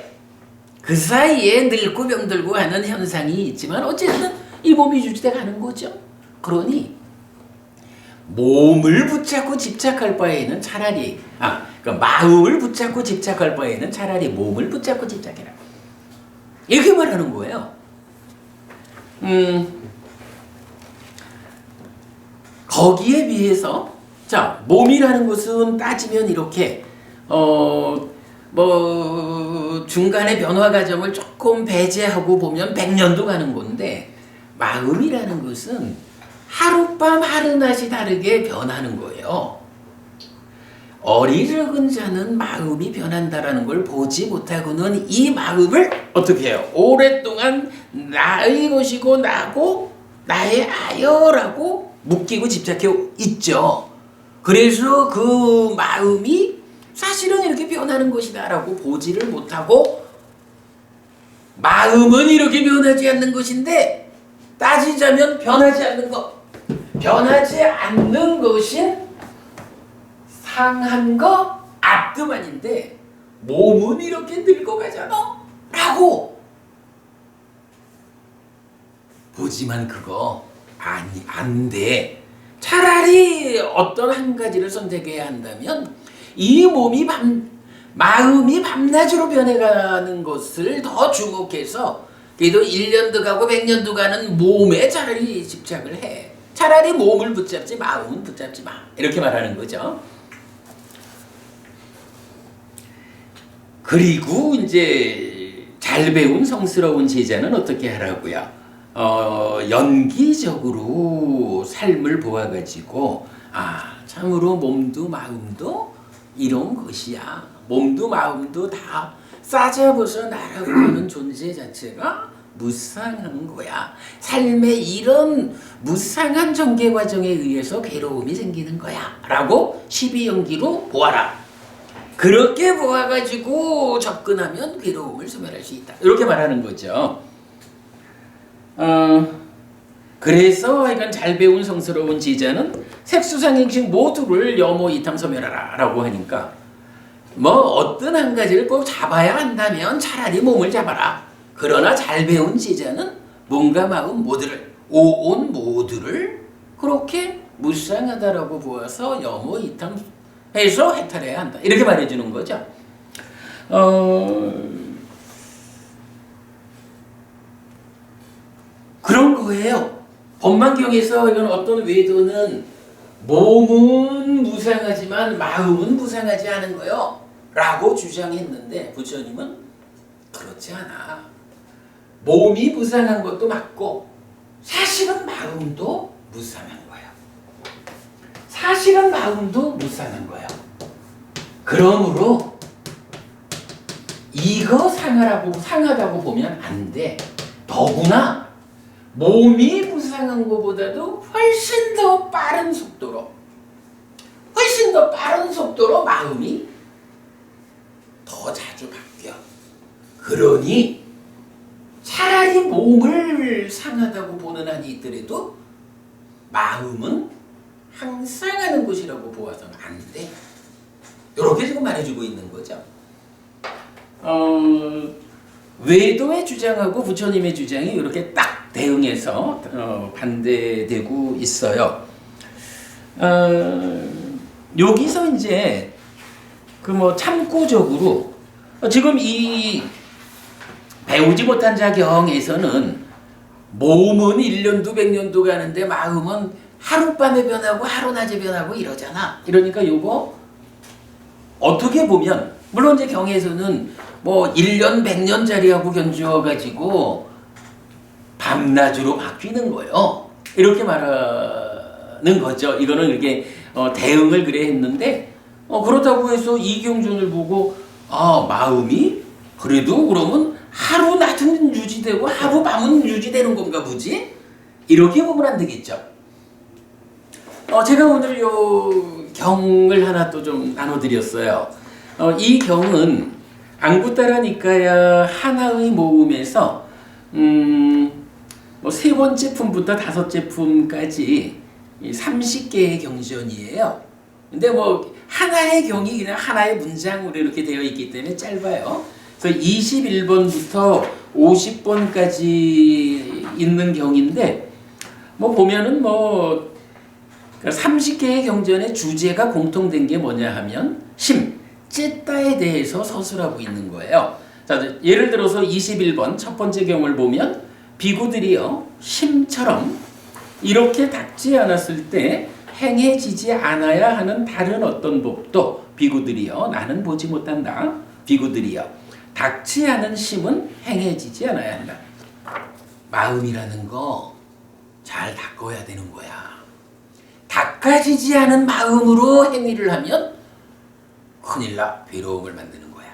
Speaker 1: 그 사이에 늙고 병들고 하는 현상이 있지만 어쨌든 이 몸이 유지돼 가는 거죠. 그러니 몸을 붙잡고 집착할 바에는 차라리 그러니까 마음을 붙잡고 집착할 바에는 차라리 몸을 붙잡고 집착해라. 이렇게 말하는 거예요. 거기에 비해서 몸이라는 것은 따지면 이렇게 중간에 변화 과정을 조금 배제하고 보면 100년도 가는 건데 마음이라는 것은 하룻밤 하루낮이 다르게 변하는 거예요. 어리석은 자는 마음이 변한다라는 걸 보지 못하고는 이 마음을 어떻게 해요? 오랫동안 나의 것이고 나고 나의 아여라고 묶이고 집착해 있죠. 그래서 그 마음이 사실은 이렇게 변하는 것이다 라고 보지를 못하고 마음은 이렇게 변하지 않는 것인데 따지자면 변하지 않는 것. 변하지 않는 것인 상한 거 앞드만인데 몸은 이렇게 늙어가잖아 라고 보지만 그거 안 돼. 차라리 어떤 한 가지를 선택해야 한다면 이 마음이 밤낮으로 변해가는 것을 더 주목해서 그래도 1년도 가고 100년도 가는 몸에 차라리 집착을 해. 차라리 몸을 붙잡지 마음은 붙잡지 마. 이렇게 말하는 거죠. 그리고 이제 잘 배운 성스러운 제자는 어떻게 하라고요? 연기적으로 삶을 보아가지고 참으로 몸도 마음도 이런 것이야. 몸도 마음도 다 싸잡아서 나라고 하는 존재 자체가 무상한 거야. 삶의 이런 무상한 전개 과정에 의해서 괴로움이 생기는 거야 라고 12연기로 보아라. 그렇게 보아가지고 접근하면 괴로움을 소멸할 수 있다. 이렇게 말하는 거죠. 그래서 이건 잘 배운 성스러운 제자는 색수상행식 모두를 여모 이탐 소멸하라 라고 하니까 뭐 어떤 한 가지를 꼭 잡아야 한다면 차라리 몸을 잡아라. 그러나 잘 배운 제자는 몸과 마음 모두를 오온 모두를 그렇게 무상하다라고 보아서 여모 이탐해서 해탈해야 한다. 이렇게 말해주는 거죠. 그런 거예요. 법만경에서 이건 어떤 외도는 몸은 무상하지만 마음은 무상하지 않은 거요 라고 주장했는데 부처님은 그렇지 않아. 몸이 무상한 것도 맞고 사실은 마음도 무상한 거예요. 사실은 마음도 무상한 거예요. 그러므로 이거 상하다고 보면 안 돼. 더구나 몸이 무상한 것보다도 훨씬 더 빠른 속도로 마음이 더 자주 바뀌어. 그러니 차라리 몸을 상하다고 보는 한이 있더라도 마음은 항상 하는 것이라고 보아서는 안 돼. 이렇게 지금 말해주고 있는 거죠. 외도의 주장하고 부처님의 주장이 이렇게 딱 대응해서 반대되고 있어요. 여기서 이제 그 뭐 참고적으로 지금 이 배우지 못한 자경에서는 몸은 1년도 100년도 가는데 마음은 하룻밤에 변하고 하루낮에 변하고 이러잖아. 이러니까 요거 어떻게 보면 물론 이제 경에서는 뭐 1년 100년짜리하고 견주어가지고 밤낮으로 바뀌는 거예요. 이렇게 말하는 거죠. 이거는 이렇게 대응을 그래 했는데 그렇다고 해서 이경준을 보고 마음이 그래도 그러면 하루 낮은 유지되고 하루 밤은 유지되는 건가 보지? 이렇게 보면 안 되겠죠. 제가 오늘 요 경을 하나 또 좀 나눠드렸어요. 이 경은 앙구따라 니까야 하나의 모음에서 뭐 세 번째 품부터 다섯째 품까지 30개의 경전이에요. 근데 뭐 하나의 경이 그냥 하나의 문장으로 이렇게 되어 있기 때문에 짧아요. 그래서 21번부터 50번까지 있는 경인데 뭐 보면은 뭐 30개의 경전의 주제가 공통된 게 뭐냐 하면 찐따에 대해서 서술하고 있는 거예요. 자, 예를 들어서 21번 첫 번째 경을 보면 비구들이요 심처럼 이렇게 닦지 않았을 때 행해지지 않아야 하는 다른 어떤 법도 비구들이요 나는 보지 못한다. 비구들이요 닦지 않은 심은 행해지지 않아야 한다. 마음이라는 거 잘 닦아야 되는 거야. 닦아지지 않은 마음으로 행위를 하면 큰일 나. 괴로움을 만드는 거야.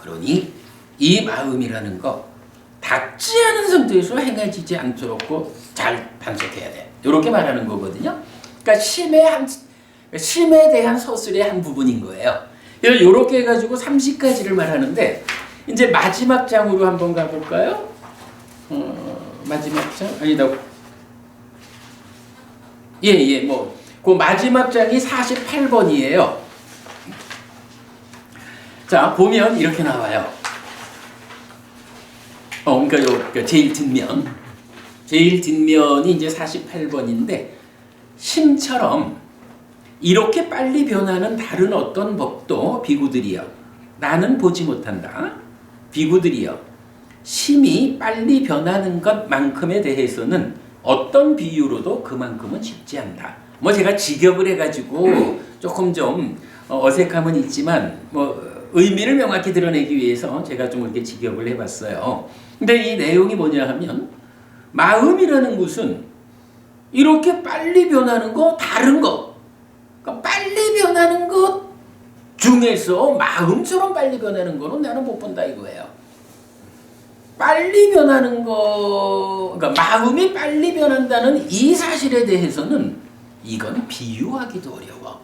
Speaker 1: 그러니 이 마음이라는 거 닦지 않은 상태에서 행해지지 않도록 잘 단속해야 돼. 이렇게 말하는 거거든요. 그러니까 심에 대한 서술의 한 부분인 거예요. 이렇게 해가지고 30가지를 말하는데 이제 마지막 장으로 한번 가볼까요? 마지막 장 아니다. 예, 그 마지막 장이 48번이에요. 자, 보면 이렇게 나와요. 그러니까 제일 뒷면이 이제 48번인데, 심처럼 이렇게 빨리 변하는 다른 어떤 법도 비구들이여 나는 보지 못한다. 비구들이여 심이 빨리 변하는 것만큼에 대해서는 어떤 비유로도 그만큼은 쉽지 않다. 제가 직역을 해가지고 조금 좀 어색함은 있지만 의미를 명확히 드러내기 위해서 제가 좀 이렇게 직역을 해봤어요. 근데 이 내용이 뭐냐 하면, 마음이라는 것은 이렇게 빨리 변하는 거, 다른 거, 그러니까 빨리 변하는 것 중에서 마음처럼 빨리 변하는 거는 나는 못 본다 이거예요. 빨리 변하는 거, 그러니까 마음이 빨리 변한다는 이 사실에 대해서는 이건 비유하기도 어려워.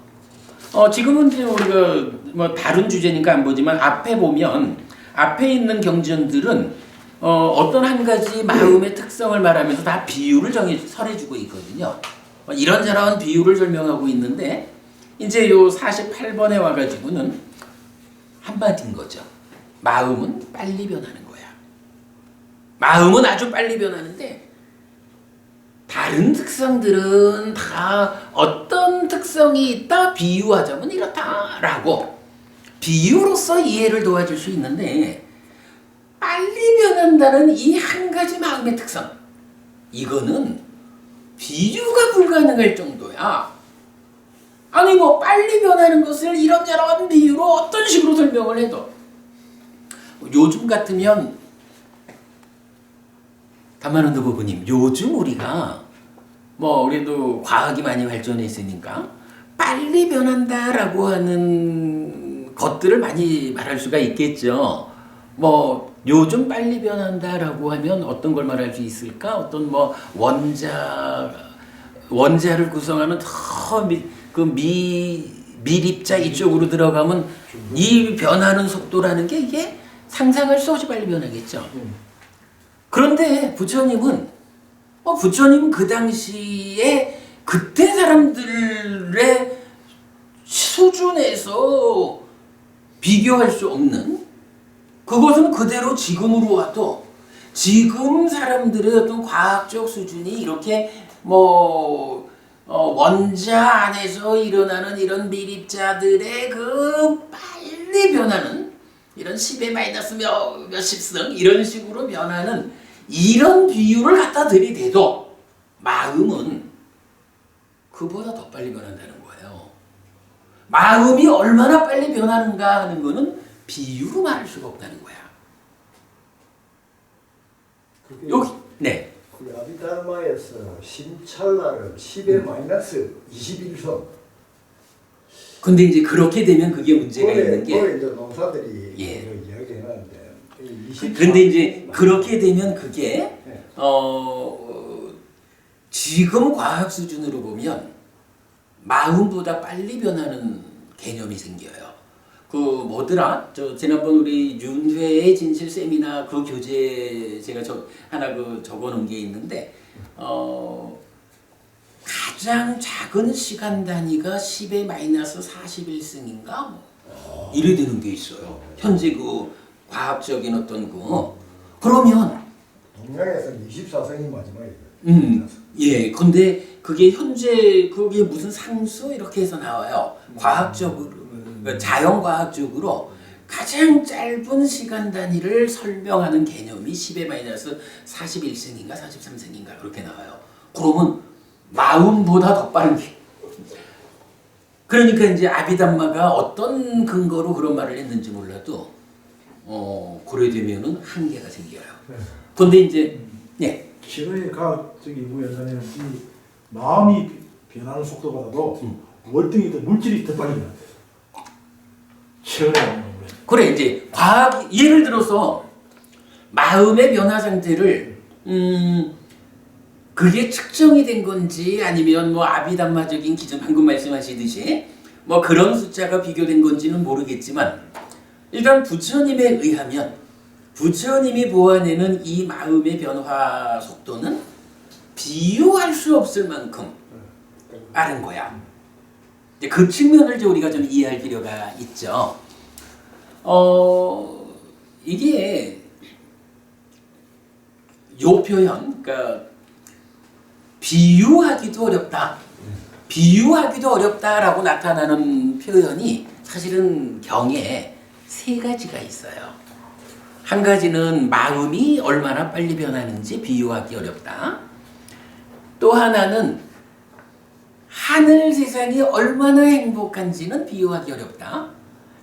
Speaker 1: 지금은 이제 우리가 다른 주제니까 안 보지만 앞에 보면 앞에 있는 경전들은 어떤 한 가지 마음의 특성을 말하면서 다 비유를 설해주고 있거든요. 이런저런 비유를 설명하고 있는데, 이제 요 48번에 와가지고는 한마디인 거죠. 마음은 빨리 변하는 거야. 마음은 아주 빨리 변하는데 다른 특성들은 다 어떤 특성이 있다 비유하자면 이렇다라고 비유로서 이해를 도와줄 수 있는데, 빨리 변한다는 이 한 가지 마음의 특성, 이거는 비유가 불가능할 정도야. 아니 빨리 변하는 것을 이런저런 비유로 어떤 식으로 설명을 해도, 요즘 같으면 담화론도 부부님, 요즘 우리가 우리도 과학이 많이 발전했으니까 빨리 변한다라고 하는 것들을 많이 말할 수가 있겠죠. 요즘 빨리 변한다라고 하면 어떤 걸 말할 수 있을까? 어떤 원자를 구성하는 미립자 이쪽으로 들어가면 이 변하는 속도라는 게 이게 상상할 수 없이 빨리 변하겠죠. 그런데 부처님은 그 당시에 그때 사람들의 수준에서 비교할 수 없는, 그것은 그대로 지금으로 와도 지금 사람들의 어떤 과학적 수준이 이렇게 원자 안에서 일어나는 이런 미립자들의 그 빨리 변하는 이런 10의 마이너스 몇십승 이런 식으로 변하는 이런 비유를 갖다 들이대도 마음은 그보다 더 빨리 변한다는 거예요. 마음이 얼마나 빨리 변하는가 하는 거는 비유로 말할 수가 없다는 거야. 여기 네.
Speaker 2: 그 아비달마에서 심찰나를 10의 마이너스 21선.
Speaker 1: 근데 이제 그렇게 되면 그게 문제가 있는 게,
Speaker 2: 이제 농사들이 이야기해놨는데.
Speaker 1: 근데 이제 그렇게 되면 그게 지금 과학 수준으로 보면 마음보다 빨리 변하는 개념이 생겨요. 저 지난번 우리 윤회의 진실 세미나 그 교재 제가 하나 적어놓은 게 있는데, 가장 작은 시간 단위가 10의 마이너스 41승인가 이래 되는 게 있어요. 현재 과학적인 어떤 그러면
Speaker 2: 동양에서는 24승이 마지막이에요.
Speaker 1: 예, 근데 그게 현재 그게 무슨 상수 이렇게 해서 나와요. 과학적으로, 자연과학적으로 가장 짧은 시간 단위를 설명하는 개념이 10의 마이너스 41승인가 43승인가 그렇게 나와요. 그러면 마음보다 더 빠른 게. 그러니까 이제 아비담마가 어떤 근거로 그런 말을 했는지 몰라도 그래 되면은 한계가 생겨요. 근데 이제
Speaker 3: 최근의 과학적인 연산에는 이 마음이 변하는 속도보다도 월등히 더 물질이 더 빨리 변한대요. 최근에
Speaker 1: 그래 이제 과학 예를 들어서 마음의 변화 상태를 그게 측정이 된 건지 아니면 아비담마적인 기준 방금 말씀하시듯이 그런 숫자가 비교된 건지는 모르겠지만 일단 부처님에 의하면 부처님이 보아내는 이 마음의 변화 속도는 비유할 수 없을 만큼 빠른 거야. 이제 그 측면을 이제 우리가 좀 이해할 필요가 있죠. 이게 요 표현, 그러니까 비유하기도 어렵다. 비유하기도 어렵다라고 나타나는 표현이 사실은 경에 세 가지가 있어요. 한 가지는 마음이 얼마나 빨리 변하는지 비유하기 어렵다. 또 하나는 하늘 세상이 얼마나 행복한지는 비유하기 어렵다.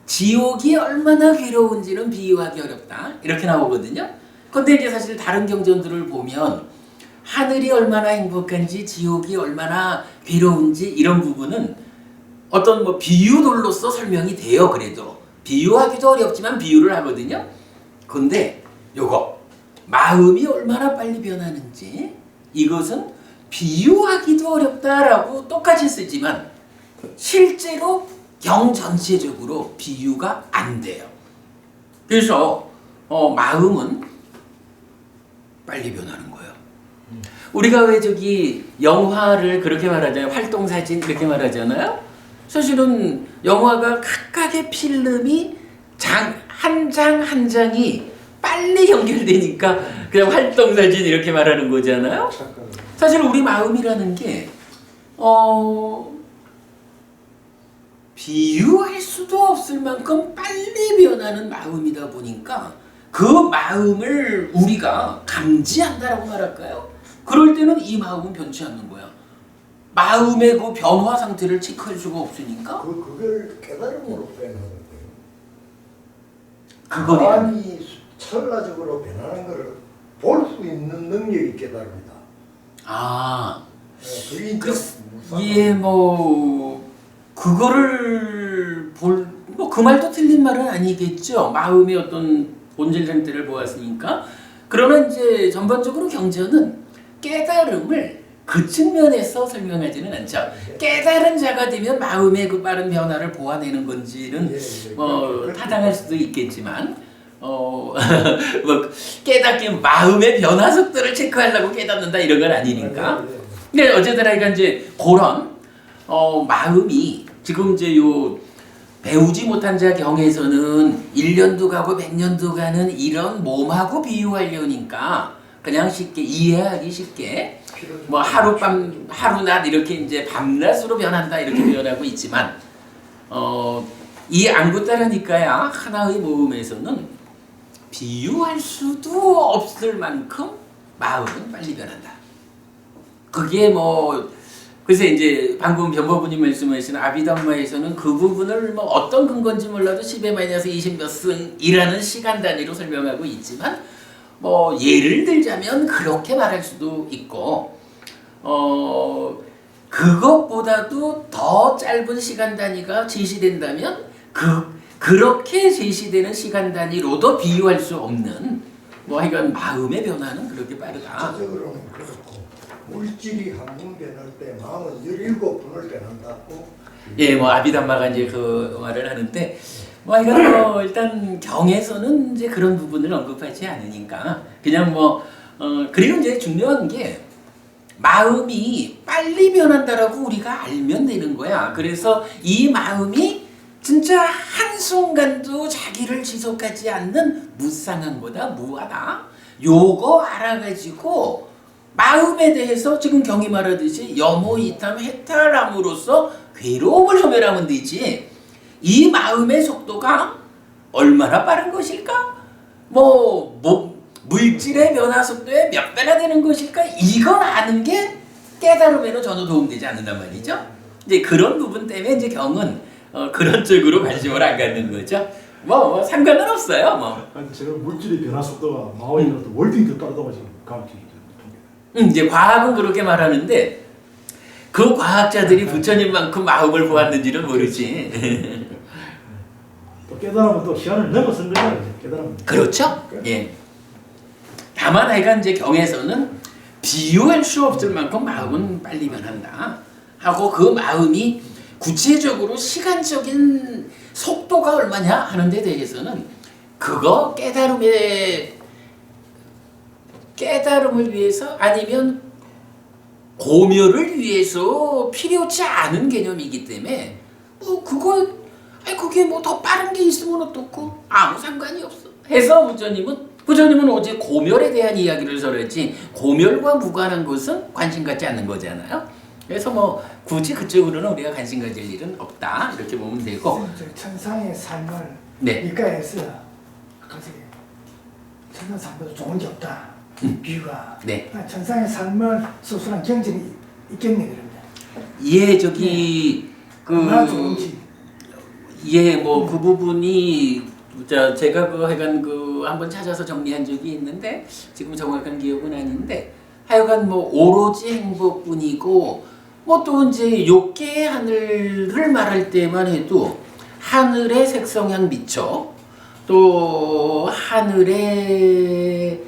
Speaker 1: 지옥이 얼마나 괴로운지는 비유하기 어렵다. 이렇게 나오거든요. 근데 이제 사실 다른 경전들을 보면 하늘이 얼마나 행복한지 지옥이 얼마나 괴로운지 이런 부분은 어떤 뭐 비유들로서 설명이 돼요. 그래도 비유하기도 어렵지만 비유를 하거든요. 근데 요거 마음이 얼마나 빨리 변하는지 이것은 비유하기도 어렵다라고 똑같이 쓰지만 실제로 경 전체적으로 비유가 안 돼요. 그래서 마음은 빨리 변하는 거예요. 우리가 왜 저기 영화를 그렇게 말하잖아요. 활동사진 그렇게 말하잖아요. 사실은 영화가 각각의 필름이 한 장 한 장이 빨리 연결되니까 그냥 활동사진 이렇게 말하는 거잖아요. 사실 우리 마음이라는 게 비유할 수도 없을 만큼 빨리 변하는 마음이다 보니까 그 마음을 우리가 감지한다라고 말할까요? 그럴 때는 이 마음은 변치 않는 거야. 마음의 그 변화 상태를 체크할 수가 없으니까
Speaker 2: 그걸 깨달음으로 표현하거든요.
Speaker 1: 그거는
Speaker 2: 마음이 찰나적으로 변하는 것을 볼 수 있는 능력이 깨달음이다. 그게 이제
Speaker 1: 예, 뭐 그거를 뭐 그 말도 틀린 말은 아니겠죠. 마음의 어떤 본질 상태를 보았으니까. 그러나 이제 전반적으로 경전은 깨달음을 그 측면에서 설명하지는 않죠. 깨달은 자가 되면 마음의 그 빠른 변화를 보아내는 건지는 뭐 타당할 수도 있겠지만 뭐 깨닫기 마음의 변화 속도를 체크하려고 깨닫는다 이런 건 아니니까. 근데 어쨌든 하여간 이제 그런 마음이 지금 이제 요 배우지 못한 자 경에서는 1년도 가고 100년도 가는 이런 몸하고 비유하려니까 그냥 쉽게 이해하기 쉽게 뭐 하룻밤 하루낮 이렇게 이제 밤낮으로 변한다 이렇게 표현하고 있지만 이 안구따라니까야 하나의 모음에서는 비유할 수도 없을 만큼 마음은 빨리 변한다. 그게 뭐 그래서 이제 방금 변법부님 말씀하신 아비담마에서는 그 부분을 뭐 어떤 근거인지 몰라도 10-20 몇 승이라는 시간 단위로 설명하고 있지만 뭐 예를 들자면 그렇게 말할 수도 있고 그것보다도 더 짧은 시간 단위가 제시된다면 그렇게 제시되는 시간 단위로도 비유할 수 없는 뭐 하여간 마음의 변화는 그렇게 빠르다.
Speaker 2: 전체적으로는 그렇고 물질이 한 번 변할 때 마음은 17번을 변한다고.
Speaker 1: 예, 뭐 아비담마가 이제 그 말을 하는데 뭐 이건 일단 경에서는 이제 그런 부분을 언급하지 않으니까 그냥 그리고 이제 중요한 게 마음이 빨리 변한다라고 우리가 알면 되는 거야. 그래서 이 마음이 진짜 한순간도 자기를 지속하지 않는 무상한 거다, 무하다. 요거 알아가지고 마음에 대해서 지금 경이 말하듯이 여모이탐 해탈함으로써 괴로움을 소멸하면 되지. 이 마음의 속도가 얼마나 빠른 것일까? 물질의 변화 속도에 몇 배나 되는 것일까? 이걸 아는 게 깨달음에는 전혀 도움되지 않는단 말이죠. 이제 그런 부분 때문에 이제 경은 그런 쪽으로 관심을 안 갖는 거죠. 상관은 없어요.
Speaker 3: 아니 제가 물질의 변화 속도가 마음의 변화 속도 월등히 더 빠르다고 지금 가르치기
Speaker 1: 이제 과학은 그렇게 말하는데 그 과학자들이 부처님만큼 마음을 보았는지는 모르지.
Speaker 3: 또 깨달으면 또 시간을 넘어선 거잖아요. 깨달으면.
Speaker 1: 그렇죠. 예. 다만 하여간 이제 경에서는 비유할 수 없을 만큼 마음은 빨리 변한다 하고 그 마음이 구체적으로 시간적인 속도가 얼마냐 하는 데 대해서는 그거 깨달음을 위해서 아니면 고멸을 위해서 필요치 않은 개념이기 때문에 뭐 그게 뭐 더 빠른 게 있으면 어떻고 아무 상관이 없어. 해서 부처님은 어제 고멸에 대한 이야기를 설했지 고멸과 무관한 것은 관심 갖지 않는 거잖아요. 그래서 뭐 굳이 그쪽으로는 우리가 관심 가질 일은 없다 이렇게 보면 되고.
Speaker 2: 천상의 삶을
Speaker 1: 네.
Speaker 2: 밀가에서 천상 삶보다 좋은 게 없다. 비유가.
Speaker 1: 네.
Speaker 2: 천상의 삶을 수술한 경전이 있겠네 그러면.
Speaker 1: 예, 저기
Speaker 2: 얼마나 좋은지.
Speaker 1: 예, 뭐 그 부분이 제가 하여간 한번 찾아서 정리한 적이 있는데 지금 정확한 기억은 아닌데 하여간 뭐 오로지 행복뿐이고 뭐 또 이제 욕계의 하늘을 말할 때만 해도 하늘의 색성향 미처 또 하늘의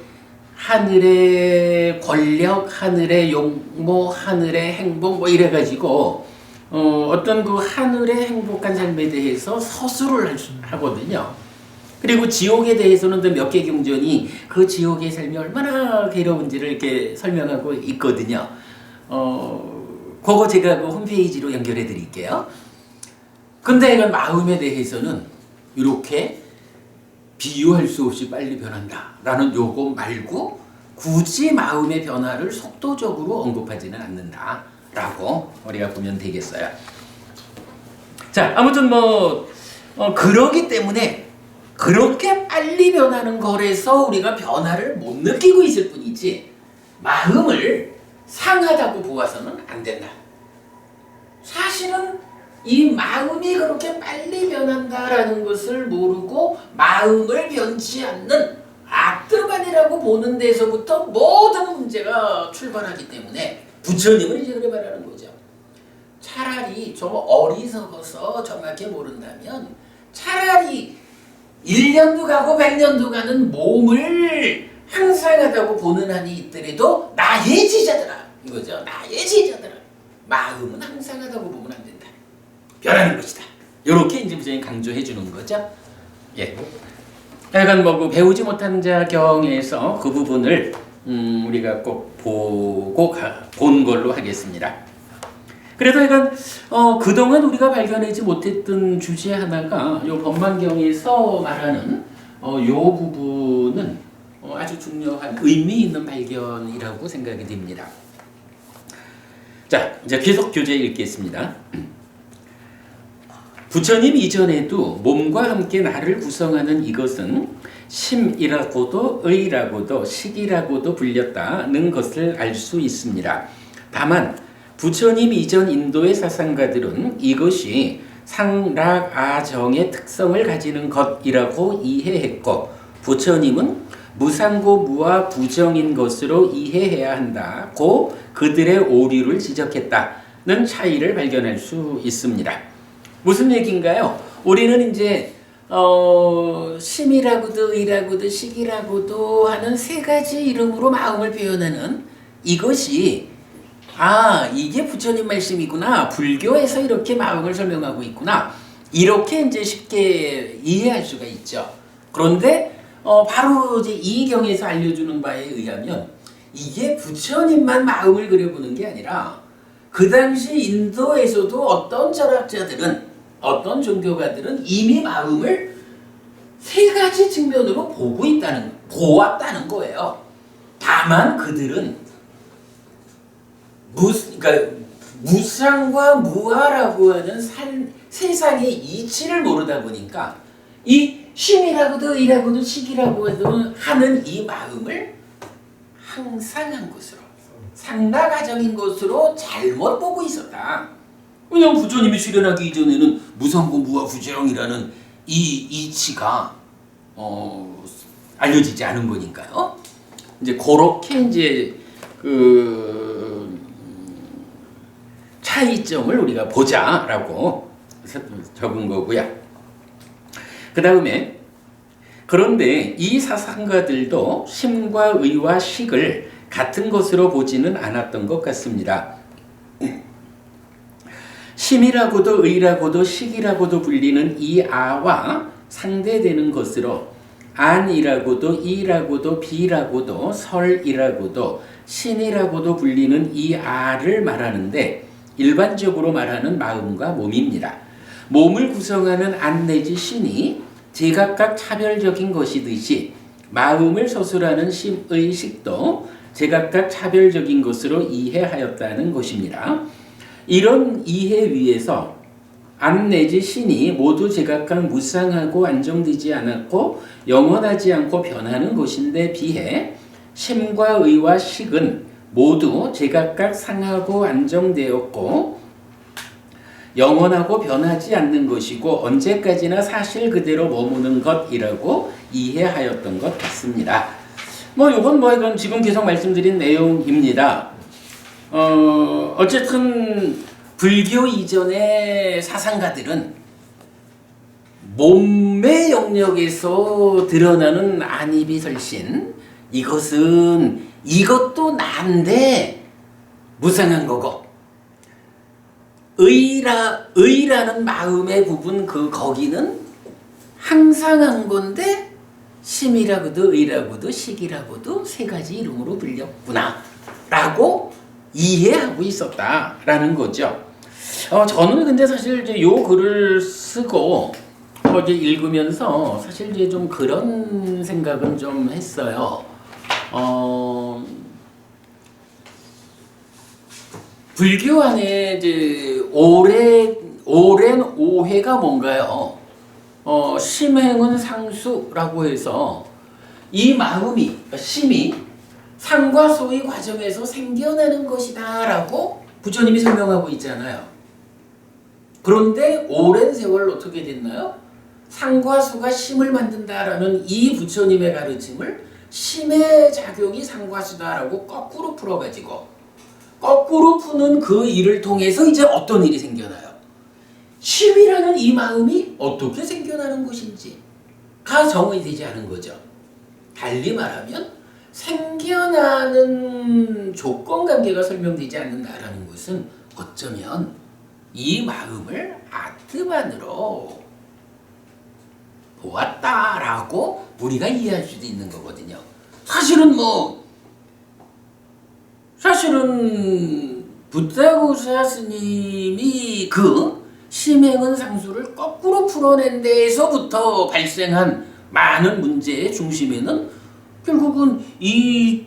Speaker 1: 권력, 하늘의 용모, 하늘의 행복 뭐 이래가지고 어떤 그 하늘의 행복한 삶에 대해서 서술을 하거든요. 그리고 지옥에 대해서는 몇 개 경전이 그 지옥의 삶이 얼마나 괴로운지를 이렇게 설명하고 있거든요. 그거 제가 그 홈페이지로 연결해 드릴게요. 근데 이건 마음에 대해서는 이렇게 비유할 수 없이 빨리 변한다라는 요거 말고 굳이 마음의 변화를 속도적으로 언급하지는 않는다라고 우리가 보면 되겠어요. 자, 아무튼 그러기 때문에 그렇게 빨리 변하는 거라서 우리가 변화를 못 느끼고 있을 뿐이지 마음을 상하다고 보아서는 안 된다. 사실은 이 마음이 그렇게 빨리 변한다라는 것을 모르고 마음을 변치 않는 악들만이라고 보는 데서부터 모든 문제가 출발하기 때문에 부처님은 이제 그래 말하는 거죠. 차라리 좀 어리석어서 정확히 모른다면 차라리 1년도 가고 100년도 가는 몸을 항상하다고 보는 한이 있더라도 나의 제자들아 이거죠. 나의 제자들아 마음은 항상하다고 보면 안 된다. 변하는 것이다. 이렇게 이제 부처님 강조해 주는 거죠. 예. 약간 그 배우지 못한 자 경에서 그 부분을 우리가 꼭 본 걸로 하겠습니다. 그래도 약간 그동안 우리가 발견하지 못했던 주제 하나가 요 법만경에서 말하는 요 부분은 아주 중요한 의미 있는 발견이라고 생각이 됩니다. 자, 이제 계속 교재 읽겠습니다. 부처님 이전에도 몸과 함께 나를 구성하는 이것은 심이라고도 의라고도 식이라고도 불렸다는 것을 알 수 있습니다. 다만 부처님 이전 인도의 사상가들은 이것이 상락아정의 특성을 가지는 것이라고 이해했고 부처님은 무상고 무아 부정인 것으로 이해해야 한다고 그들의 오류를 지적했다는 차이를 발견할 수 있습니다. 무슨 얘기인가요? 우리는 이제 심이라고도 의라고도 식이라고도 하는 세 가지 이름으로 마음을 표현하는 이것이 이게 부처님 말씀이구나. 불교에서 이렇게 마음을 설명하고 있구나. 이렇게 이제 쉽게 이해할 수가 있죠. 그런데 바로 이제 이 경에서 알려주는 바에 의하면 이게 부처님만 마음을 그려보는 게 아니라 그 당시 인도에서도 어떤 철학자들은 어떤 종교가들은 이미 마음을 세 가지 측면으로 보았다는 거예요. 다만 그들은 그러니까 무상과 무아라고 하는 세상의 이치를 모르다 보니까 이 심이라고도 의라고도 식이라고 하는 이 마음을 항상한 것으로 상락아정인 것으로 잘못 보고 있었다. 왜냐하면 부처님이 출현하기 이전에는 무상고 무아 부정이라는 이 이치가 알려지지 않은 거니까요. 이제 그렇게 이제 차이점을 우리가 보자라고 적은 거고요. 그 다음에 그런데 이 사상가들도 심과 의와 식을 같은 것으로 보지는 않았던 것 같습니다. 심이라고도 의라고도 식이라고도 불리는 이 아와 상대되는 것으로 안이라고도 이라고도 비라고도 설이라고도 신이라고도 불리는 이 아를 말하는데 일반적으로 말하는 마음과 몸입니다. 몸을 구성하는 안 내지 신이 제각각 차별적인 것이듯이 마음을 서술하는 심의식도 제각각 차별적인 것으로 이해하였다는 것입니다. 이런 이해 위에서 안 내지 신이 모두 제각각 무상하고 안정되지 않았고 영원하지 않고 변하는 것인데 비해 심과 의와 식은 모두 제각각 상하고 안정되었고 영원하고 변하지 않는 것이고 언제까지나 사실 그대로 머무는 것이라고 이해하였던 것 같습니다. 이건 지금 계속 말씀드린 내용입니다. 어쨌든 불교 이전의 사상가들은 몸의 영역에서 드러나는 안이비설신 이것도 난데 무상한 거고 의라는 마음의 부분 거기는 항상한 건데 심이라고도 의라고도 식이라고도 세 가지 이름으로 불렸구나 라고 이해하고 있었다라는 거죠. 저는 근데 사실 이제 요 글을 쓰고 어제 읽으면서 사실 이제 좀 그런 생각은 좀 했어요. 불교 안에 이제 오랜 오해가 뭔가요? 심행은 상수라고 해서 이 심이 상과 소의 과정에서 생겨나는 것이다라고 부처님이 설명하고 있잖아요. 그런데 오랜 세월 어떻게 됐나요? 상과 소가 심을 만든다라는 이 부처님의 가르침을 심의 작용이 상과 소다라고 거꾸로 풀어가지고 거꾸로 푸는 그 일을 통해서 이제 어떤 일이 생겨나요? 심이라는 이 마음이 어떻게 생겨나는 것인지가 정의되지 않은 거죠. 달리 말하면 생겨나는 조건관계가 설명되지 않는다라는 것은 어쩌면 이 마음을 아트만으로 보았다라고 우리가 이해할 수도 있는 거거든요. 사실은 부타고사 스님이 그 심행은 상수를 거꾸로 풀어낸 데에서부터 발생한 많은 문제의 중심에는 결국은 이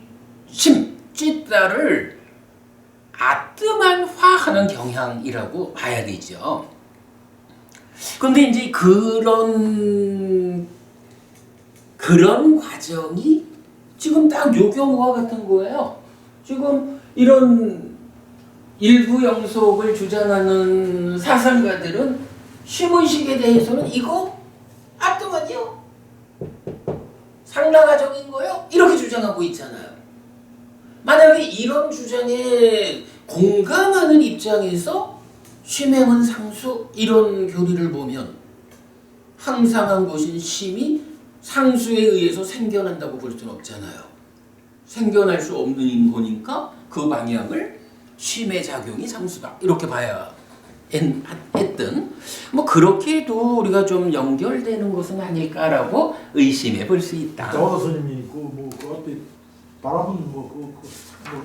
Speaker 1: 찌따를 아트만화하는 경향이라고 봐야 되죠. 그런데 이제 그런 과정이 지금 딱 요 경우와 같은 거예요. 지금 이런 일부 영속을 주장하는 사상가들은 심의식에 대해서는 이거 아트만이요, 상라가적인 거요, 이렇게 주장하고 있잖아요. 만약에 이런 주장에 공감하는 입장에서 심행은 상수 이런 교리를 보면 항상한 것인 심이 상수에 의해서 생겨난다고 볼 수는 없잖아요. 생겨날 수 없는 거니까 그 방향을 심의 작용이 상수다 이렇게 봐야 했든 그렇게 해도 우리가 좀 연결되는 것은 아닐까라고 의심해 볼 수 있다.
Speaker 3: 자화도 스님이 그 앞에 바라본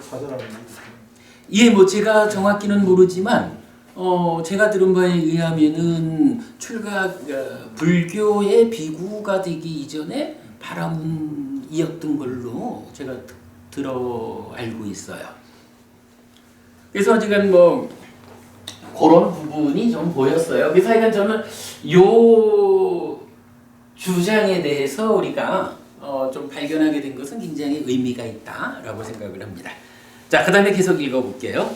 Speaker 3: 사자라는
Speaker 1: 예, 제가 정확히는 모르지만 제가 들은 바에 의하면은 불교의 비구가 되기 이전에 바라문이었던 걸로 제가 들어 알고 있어요. 그래서 지금 그런 부분이 좀 보였어요. 그래서 하여간 저는 요 주장에 대해서 우리가 좀 발견하게 된 것은 굉장히 의미가 있다라고 생각을 합니다. 자, 그 다음에 계속 읽어볼게요.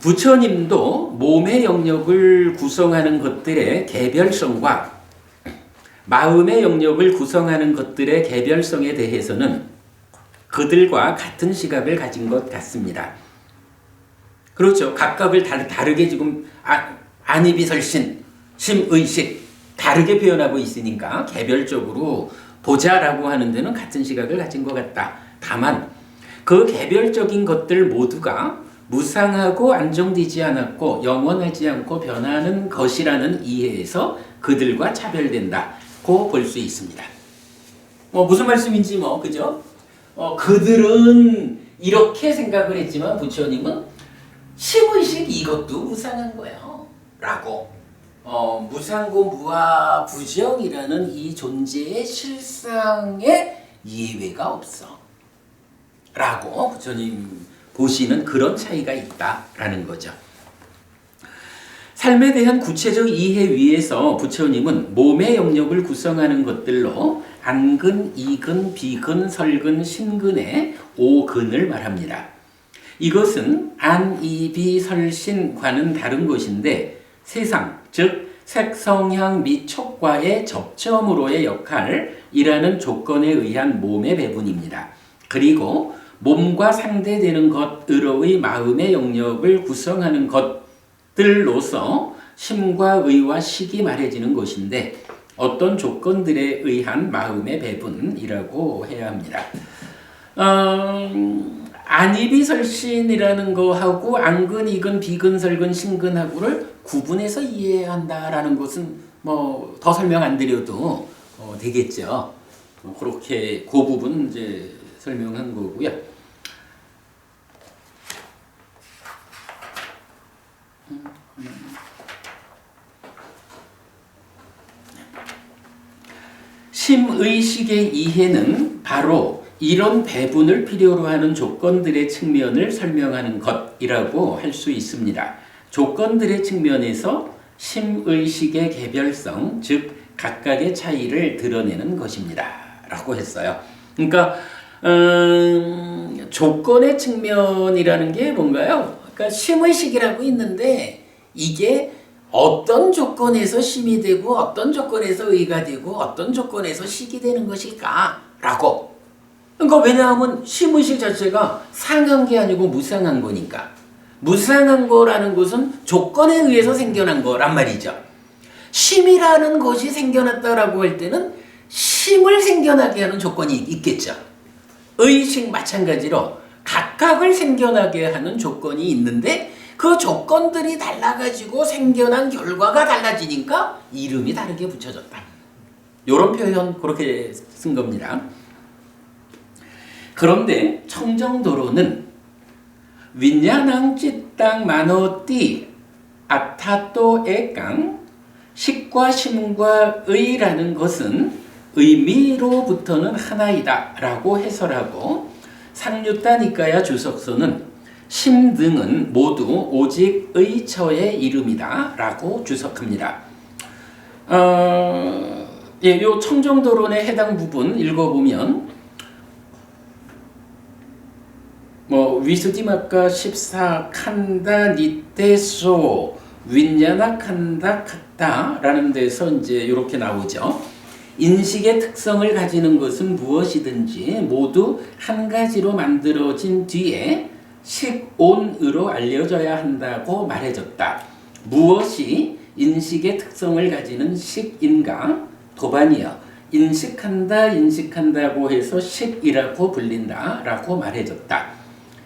Speaker 1: 부처님도 몸의 영역을 구성하는 것들의 개별성과 마음의 영역을 구성하는 것들의 개별성에 대해서는 그들과 같은 시각을 가진 것 같습니다. 그렇죠. 각각을 다르게 지금 안이비설신, 심의식 다르게 표현하고 있으니까 개별적으로 보자라고 하는 데는 같은 시각을 가진 것 같다. 다만 그 개별적인 것들 모두가 무상하고 안정되지 않았고 영원하지 않고 변하는 것이라는 이해에서 그들과 차별된다. 볼 수 있습니다. 무슨 말씀인지 그죠? 그들은 이렇게 생각을 했지만 부처님은 심의식 이것도 무상한 거예요. 라고 무상고 무아 부정이라는 이 존재의 실상에 예외가 없어. 라고 부처님 보시는 그런 차이가 있다라는 거죠. 삶에 대한 구체적 이해 위에서 부처님은 몸의 영역을 구성하는 것들로 안근, 이근, 비근, 설근, 신근의 5근을 말합니다. 이것은 안, 이, 비, 설, 신과는 다른 것인데 세상, 즉 색성향 및 촉과의 접점으로의 역할이라는 조건에 의한 몸의 배분입니다. 그리고 몸과 상대되는 것으로의 마음의 영역을 구성하는 것들로서 심과 의와 식이 말해지는 것인데 어떤 조건들에 의한 마음의 배분이라고 해야 합니다. 안이비설신이라는 거하고 안근, 이근, 비근, 설근, 신근하고를 구분해서 이해해야 한다라는 것은 더 설명 안 드려도 되겠죠. 그렇게 그 부분 이제 설명한 거고요. 심의식의 이해는 바로 이런 배분을 필요로 하는 조건들의 측면을 설명하는 것이라고 할 수 있습니다. 조건들의 측면에서 심의식의 개별성, 즉 각각의 차이를 드러내는 것입니다. 라고 했어요. 그러니까 조건의 측면이라는 게 뭔가요? 그러니까 심의식이라고 있는데 이게 어떤 조건에서 심이 되고 어떤 조건에서 의가 되고 어떤 조건에서 식이 되는 것일까라고. 그러니까 왜냐하면 심의식 자체가 상한 게 아니고 무상한 거니까. 무상한 거라는 것은 조건에 의해서 생겨난 거란 말이죠. 심이라는 것이 생겨났다라고 할 때는 심을 생겨나게 하는 조건이 있겠죠. 의식 마찬가지로 각각을 생겨나게 하는 조건이 있는데 그 조건들이 달라가지고 생겨난 결과가 달라지니까 이름이 다르게 붙여졌다. 이런 표현 그렇게 쓴 겁니다. 그런데 청정도로는 윈야낭 찌땅 마노띠 아타또 에깡 식과 심과 의라는 것은 의미로부터는 하나이다 라고 해설하고 상류따니까야 주석서는 심 등은 모두 오직 의처의 이름이다 라고 주석합니다. 요 청정도론의 해당 부분 읽어보면 위스디마카 14 칸다 니테소 윈야나 칸다 카타 라는 데서 이제 이렇게 나오죠. 인식의 특성을 가지는 것은 무엇이든지 모두 한 가지로 만들어진 뒤에 식온으로 알려져야 한다고 말해졌다. 무엇이 인식의 특성을 가지는 식인가? 도반이여. 인식한다고 해서 식이라고 불린다라고 말해졌다.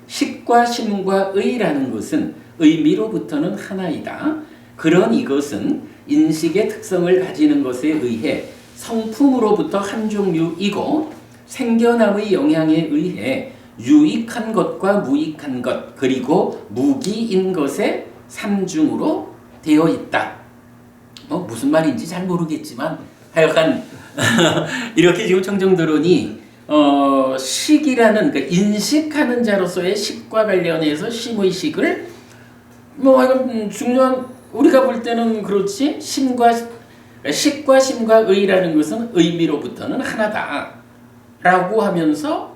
Speaker 1: 식과 심과 의라는 것은 의미로부터는 하나이다. 그런 이것은 인식의 특성을 가지는 것에 의해 성품으로부터 한 종류이고 생겨남의 영향에 의해 유익한 것과 무익한 것 그리고 무기인 것의 삼중으로 되어 있다. 무슨 말인지 잘 모르겠지만 하여간 이렇게 지금 청정도론이 식이라는 그러니까 인식하는 자로서의 식과 관련해서 심의식을 중요한 우리가 볼 때는 그렇지 식과 심과 의라는 것은 의미로부터는 하나다라고 하면서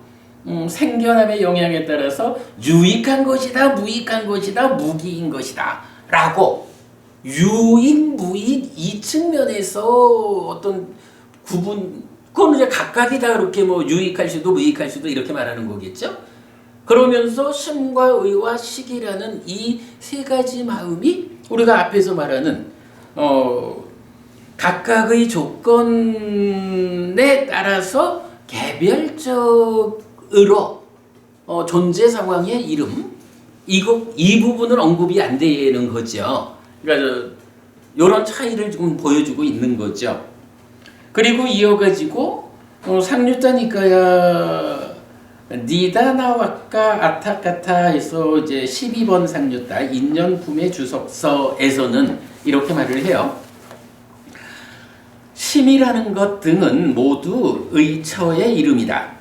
Speaker 1: 생겨남의 영향에 따라서 유익한 것이다, 무익한 것이다, 무기인 것이다 라고 유익, 무익 이 측면에서 어떤 구분 그건 이제 각각이다 그렇게 유익할 수도 무익할 수도 이렇게 말하는 거겠죠. 그러면서 심과 의와 식이라는 이 세 가지 마음이 우리가 앞에서 말하는 각각의 조건에 따라서 개별적으로 존재 상황의 이름 이 부분은 언급이 안 되는 거죠. 그러니까 이런 차이를 지금 보여주고 있는 거죠. 그리고 이어가지고 상류자니까야 니다나와까 아타카타에서 이제 12번 상류자 인연품의 주석서에서는 이렇게 말을 해요. 심이라는 것 등은 모두 의처의 이름이다.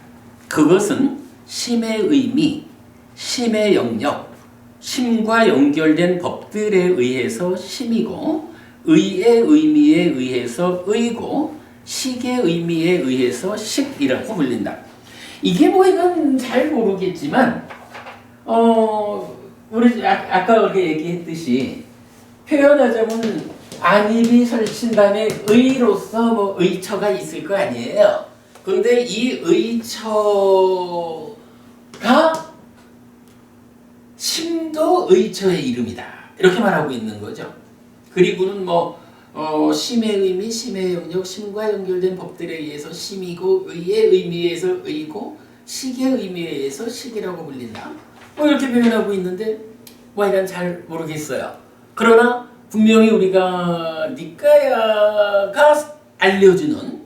Speaker 1: 그것은 심의 의미, 심의 영역, 심과 연결된 법들에 의해서 심이고, 의의 의미에 의해서 의고, 식의 의미에 의해서 식이라고 불린다. 이게 뭐 이건 잘 모르겠지만 우리 아까 그렇게 얘기했듯이 표현하자면 안입이 설친 다음에 의로서 뭐 의처가 있을 거 아니에요. 근데 이 의처가 심도 의처의 이름이다. 이렇게 말하고 있는 거죠. 그리고는 뭐 심의 의미, 심의 영역, 심과 연결된 법들에 의해서 심이고, 의의 의미에 의해서 의고, 식의 의미에 의해서 식이라고 불린다. 뭐 이렇게 표현하고 있는데 뭐 이건 잘 모르겠어요. 그러나 분명히 우리가 니까야가 알려주는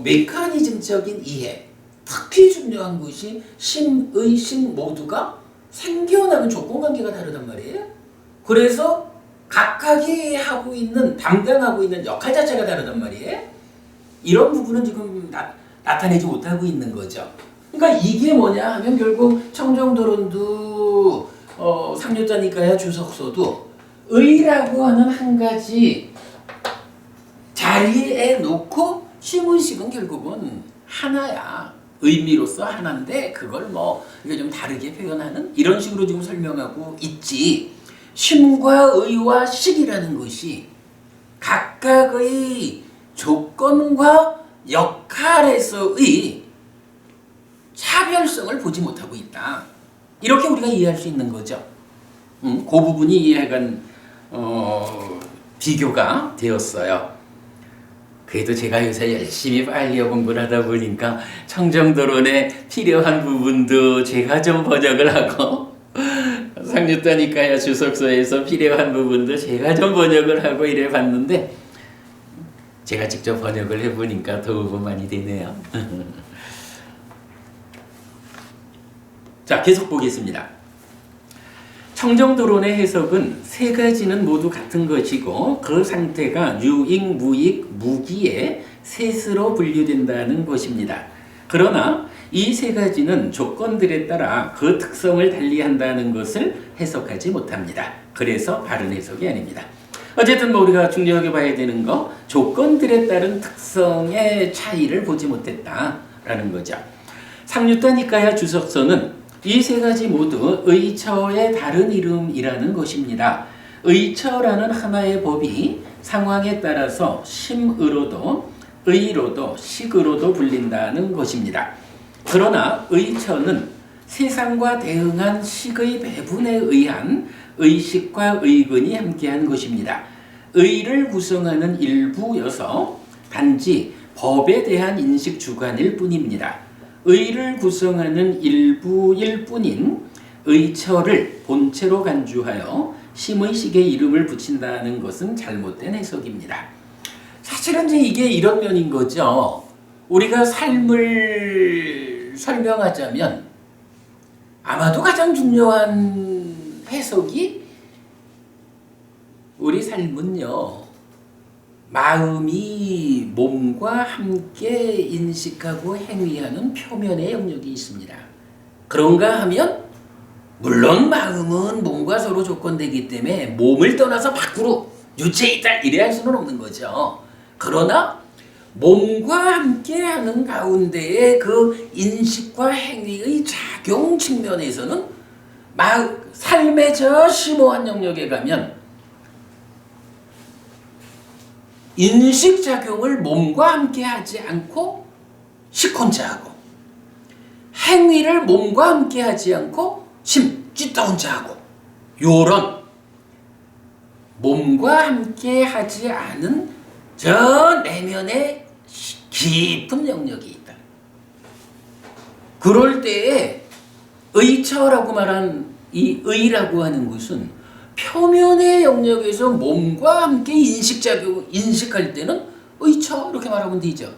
Speaker 1: 메커니즘적인 이해, 특히 중요한 것이 심, 의, 식 모두가 생겨나는 조건관계가 다르단 말이에요. 그래서 각각이 하고 있는, 담당하고 있는 역할 자체가 다르단 말이에요. 이런 부분은 지금 나타내지 못하고 있는 거죠. 그러니까 이게 뭐냐 하면 결국 청정도론도 상류자니까야 주석서도 의라고 하는 한 가지 자리에 놓고 심의식은 결국은 하나야. 의미로서 하나인데 그걸 뭐 이게 좀 다르게 표현하는 이런 식으로 지금 설명하고 있지. 심과 의와 식이라는 것이 각각의 조건과 역할에서의 차별성을 보지 못하고 있다. 이렇게 우리가 이해할 수 있는 거죠. 그 부분이 약간 비교가 되었어요. 그래도 제가 요새 열심히 빨리어 공부를 하다 보니까 청정도론에 필요한 부분도 제가 좀 번역을 하고 상류자니까야 주석서에서 필요한 부분도 제가 좀 번역을 하고 이래 봤는데 제가 직접 번역을 해보니까 도움이 많이 되네요. 자, 계속 보겠습니다. 청정도론의 해석은 세 가지는 모두 같은 것이고 그 상태가 유익, 무익, 무기의 셋으로 분류된다는 것입니다. 그러나 이 세 가지는 조건들에 따라 그 특성을 달리한다는 것을 해석하지 못합니다. 그래서 바른 해석이 아닙니다. 어쨌든 뭐 우리가 중요하게 봐야 되는 거 조건들에 따른 특성의 차이를 보지 못했다라는 거죠. 상류자니까야 주석서는 이 세 가지 모두 의처의 다른 이름이라는 것입니다. 의처라는 하나의 법이 상황에 따라서 심으로도 의로도 식으로도 불린다는 것입니다. 그러나 의처는 세상과 대응한 식의 배분에 의한 의식과 의근이 함께한 것입니다. 의를 구성하는 일부여서 단지 법에 대한 인식 주관일 뿐입니다. 의를 구성하는 일부일 뿐인 의처를 본체로 간주하여 심의식의 이름을 붙인다는 것은 잘못된 해석입니다. 사실은 이제 이게 이런 면인 거죠. 우리가 삶을 설명하자면 아마도 가장 중요한 해석이 우리 삶은요, 마음이 몸과 함께 인식하고 행위하는 표면의 영역이 있습니다. 그런가 하면 물론 마음은 몸과 서로 조건되기 때문에 몸을 떠나서 밖으로 유체에 있다 이래야 할 수는 없는 거죠. 그러나 몸과 함께하는 가운데의 그 인식과 행위의 작용 측면에서는 삶의 저 심오한 영역에 가면 인식작용을 몸과 함께 하지 않고 식혼자 하고 행위를 몸과 함께 하지 않고 찌따 혼자 하고 요런 몸과 함께 하지 않은 저 내면의 깊은 영역이 있다. 그럴 때에 의처라고 말한 이 의라고 하는 것은 표면의 영역에서 몸과 함께 인식할 때는 의처 이렇게 말하면 되죠.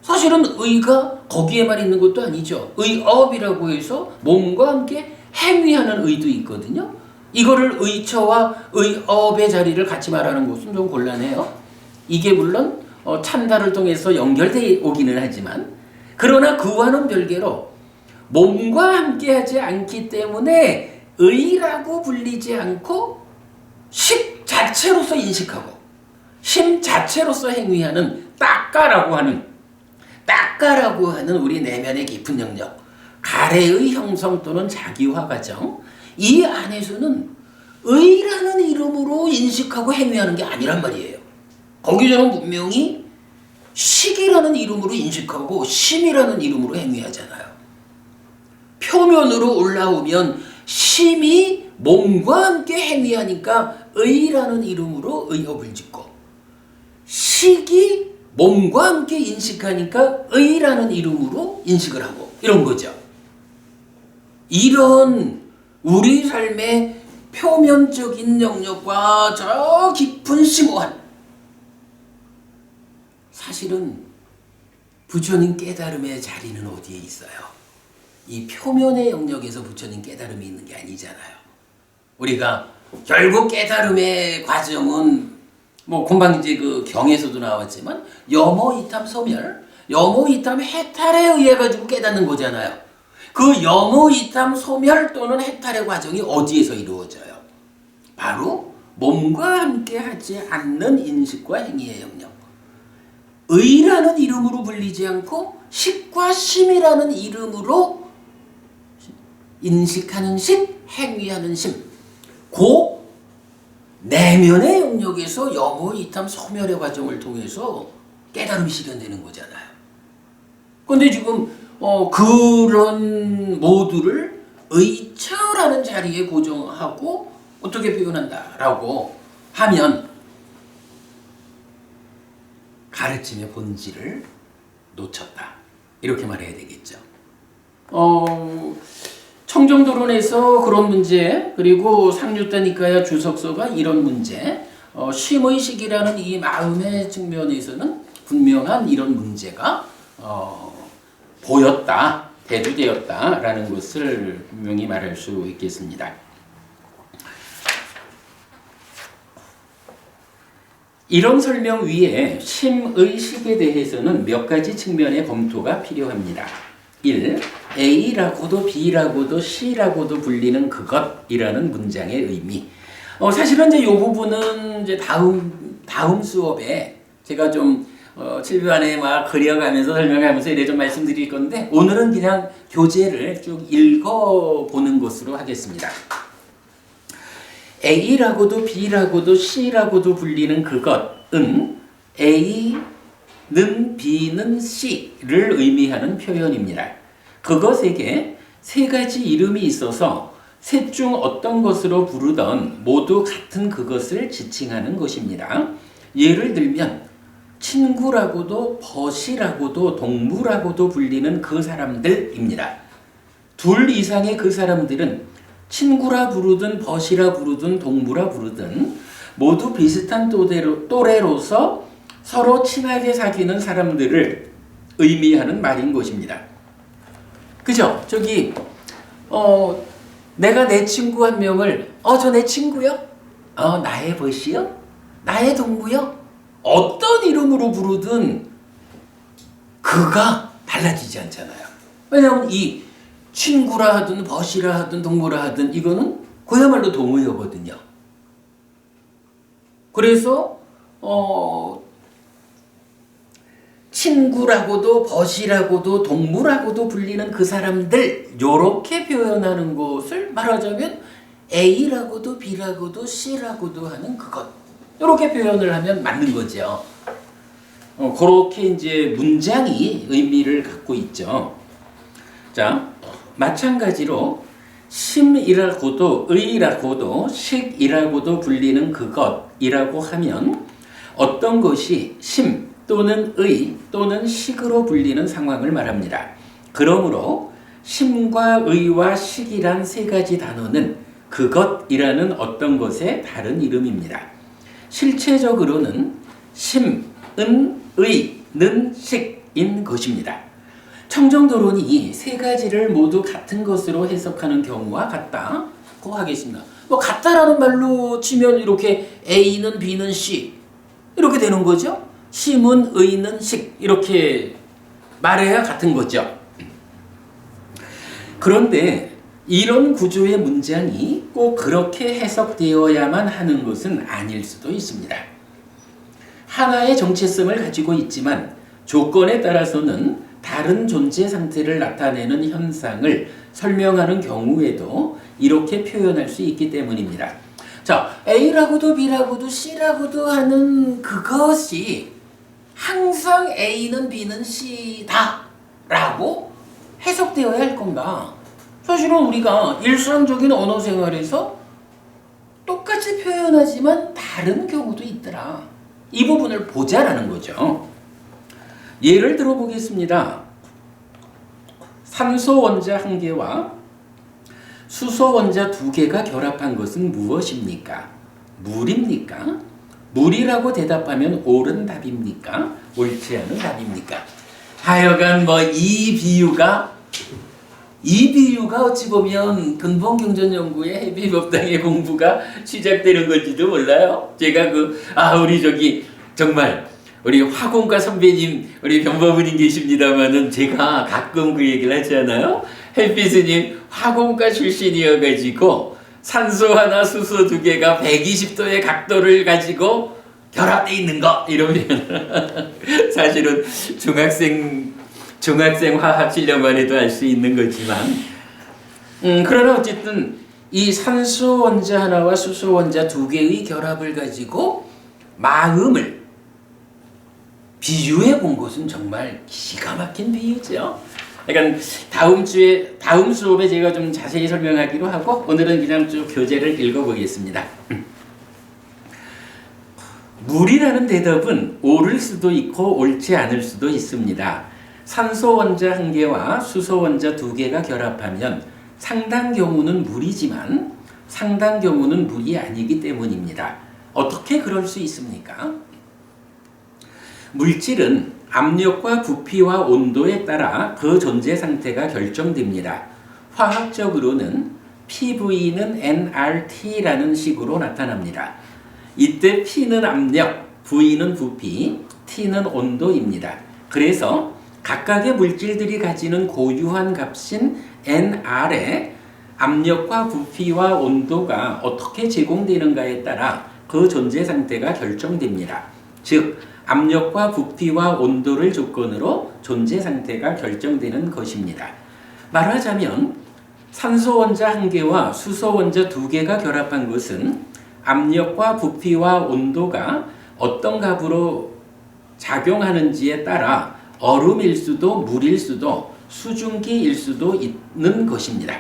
Speaker 1: 사실은 의가 거기에만 있는 것도 아니죠. 의업이라고 해서 몸과 함께 행위하는 의도 있거든요. 이거를 의처와 의업의 자리를 같이 말하는 것은 좀 곤란해요. 이게 물론 찬다를 통해서 연결되어 오기는 하지만, 그러나 그와는 별개로 몸과 함께하지 않기 때문에 의라고 불리지 않고 식 자체로서 인식하고 심 자체로서 행위하는 따까라고 하는 우리 내면의 깊은 영역, 가래의 형성 또는 자기화 과정, 이 안에서는 의라는 이름으로 인식하고 행위하는 게 아니란 말이에요. 거기서는 분명히 식이라는 이름으로 인식하고 심이라는 이름으로 행위하잖아요. 표면으로 올라오면 심이 몸과 함께 행위하니까 의라는 이름으로 의업을 짓고, 식이 몸과 함께 인식하니까 의라는 이름으로 인식을 하고, 이런 거죠. 이런 우리 삶의 표면적인 영역과 저 깊은 심오한, 사실은 부처님 깨달음의 자리는 어디에 있어요? 이 표면의 영역에서 부처님 깨달음이 있는 게 아니잖아요. 우리가 결국 깨달음의 과정은 뭐 금방 이제 그 경에서도 나왔지만 염호이탐 소멸, 염호이탐 해탈에 의해 가지고 깨닫는 거잖아요. 그 염호이탐 소멸 또는 해탈의 과정이 어디에서 이루어져요? 바로 몸과 함께 하지 않는 인식과 행위의 영역. 의라는 이름으로 불리지 않고 식과 심이라는 이름으로 인식하는 식, 행위하는 심. 그 내면의 영역에서 염호이탐 소멸의 과정을 통해서 깨달음이 실현되는 거잖아요. 그런데 지금 그런 모두를 의처라는 자리에 고정하고 어떻게 표현한다라고 하면 가르침의 본질을 놓쳤다, 이렇게 말해야 되겠죠. 청정도론에서 그런 문제, 그리고 상유타니카야 주석서가 이런 문제, 심의식이라는 이 마음의 측면에서는 분명한 이런 문제가 보였다, 대두되었다라는 것을 분명히 말할 수 있겠습니다. 이런 설명 위에 심의식에 대해서는 몇 가지 측면의 검토가 필요합니다. 1. A라고도 B라고도 C라고도 불리는 그것이라는 문장의 의미. 사실은 이제 이 부분은 이제 다음 수업에 제가 좀 7부 안에 막 그려가면서 설명하면서 이래 좀 말씀드릴 건데, 오늘은 그냥 교재를 쭉 읽어보는 것으로 하겠습니다. A라고도 B라고도 C라고도 불리는 그것은 A는 B는 C를 의미하는 표현입니다. 그것에게 세 가지 이름이 있어서 셋 중 어떤 것으로 부르던 모두 같은 그것을 지칭하는 것입니다. 예를 들면 친구라고도 벗이라고도 동무라고도 불리는 그 사람들입니다. 둘 이상의 그 사람들은 친구라 부르든 벗이라 부르든 동무라 부르든 모두 비슷한 또래로서 서로 친하게 사귀는 사람들을 의미하는 말인 것입니다. 그죠? 저기 내가 내 친구 한 명을 저 내 친구요? 나의 벗이요? 나의 동무요? 어떤 이름으로 부르든 그가 달라지지 않잖아요. 왜냐하면 이 친구라 하든 벗이라 하든 동무라 하든 이거는 그야말로 동의어거든요. 그래서 친구라고도 벗이라고도 동무라고도 불리는 그 사람들, 요렇게 표현하는 것을 말하자면 A라고도 B라고도 C라고도 하는 그것, 요렇게 표현을 하면 맞는 거죠. 그렇게 이제 문장이 의미를 갖고 있죠. 자, 마찬가지로 심이라고도 의라고도 식이라고도 불리는 그것이라고 하면 어떤 것이 심 또는 의 또는 식으로 불리는 상황을 말합니다. 그러므로 심과 의와 식이란 세 가지 단어는 그것이라는 어떤 것의 다른 이름입니다. 실체적으로는 심은 는 식인 것입니다. 청정도론이 세 가지를 모두 같은 것으로 해석하는 경우와 같다고 하겠습니다. 뭐 같다라는 말로 치면 이렇게 A는 B는 C 이렇게 되는 거죠. 심은 의는 식 이렇게 말해야 같은 거죠. 그런데 이런 구조의 문장이 꼭 그렇게 해석되어야만 하는 것은 아닐 수도 있습니다. 하나의 정체성을 가지고 있지만 조건에 따라서는 다른 존재 상태를 나타내는 현상을 설명하는 경우에도 이렇게 표현할 수 있기 때문입니다. 자, A라고도 B라고도 C라고도 하는 그것이 항상 A는 B는 C다 라고 해석되어야 할 건가? 사실은 우리가 일상적인 언어 생활에서 똑같이 표현하지만 다른 경우도 있더라. 이 부분을 보자라는 거죠. 예를 들어 보겠습니다. 산소 원자 1개와 수소 원자 2개가 결합한 것은 무엇입니까? 물입니까? 물이라고 대답하면 옳은 답입니까? 옳지 않은 답입니까? 하여간 뭐 이 비유가 어찌 보면 근본경전연구의 해비법당의 공부가 시작되는 건지도 몰라요. 제가 우리 정말 우리 화공과 선배님 우리 병법은님 계십니다만은 제가 가끔 그 얘기를 하잖아요. 햇빛스님 화공과 출신이어가지고 산소 하나 수소 2개가 120도의 각도를 가지고 결합되어 있는 거 이러면 사실은 중학생 화학 실력만 해도 알 수 있는 거지만 그러나 어쨌든 이 산소 원자 하나와 수소 원자 2개의 결합을 가지고 마음을 비유해 본 것은 정말 기가 막힌 비유죠. 그러니까 다음 수업에 제가 좀 자세히 설명하기로 하고 오늘은 그냥 쭉 교재를 읽어보겠습니다. 물이라는 대답은 옳을 수도 있고 옳지 않을 수도 있습니다. 산소 원자 1개와 수소 원자 2개가 결합하면 상당 경우는 물이지만 상당 경우는 물이 아니기 때문입니다. 어떻게 그럴 수 있습니까? 물질은 압력과 부피와 온도에 따라 그 존재 상태가 결정됩니다. 화학적으로는 PV는 nRT라는 식으로 나타납니다. 이때 P는 압력, V는 부피, T는 온도입니다. 그래서 각각의 물질들이 가지는 고유한 값인 nR에 압력과 부피와 온도가 어떻게 제공되는가에 따라 그 존재 상태가 결정됩니다. 즉, 압력과 부피와 온도를 조건으로 존재 상태가 결정되는 것입니다. 말하자면 산소 원자 1개와 수소 원자 2개가 결합한 것은 압력과 부피와 온도가 어떤 값으로 작용하는지에 따라 얼음일 수도 물일 수도 수증기일 수도 있는 것입니다.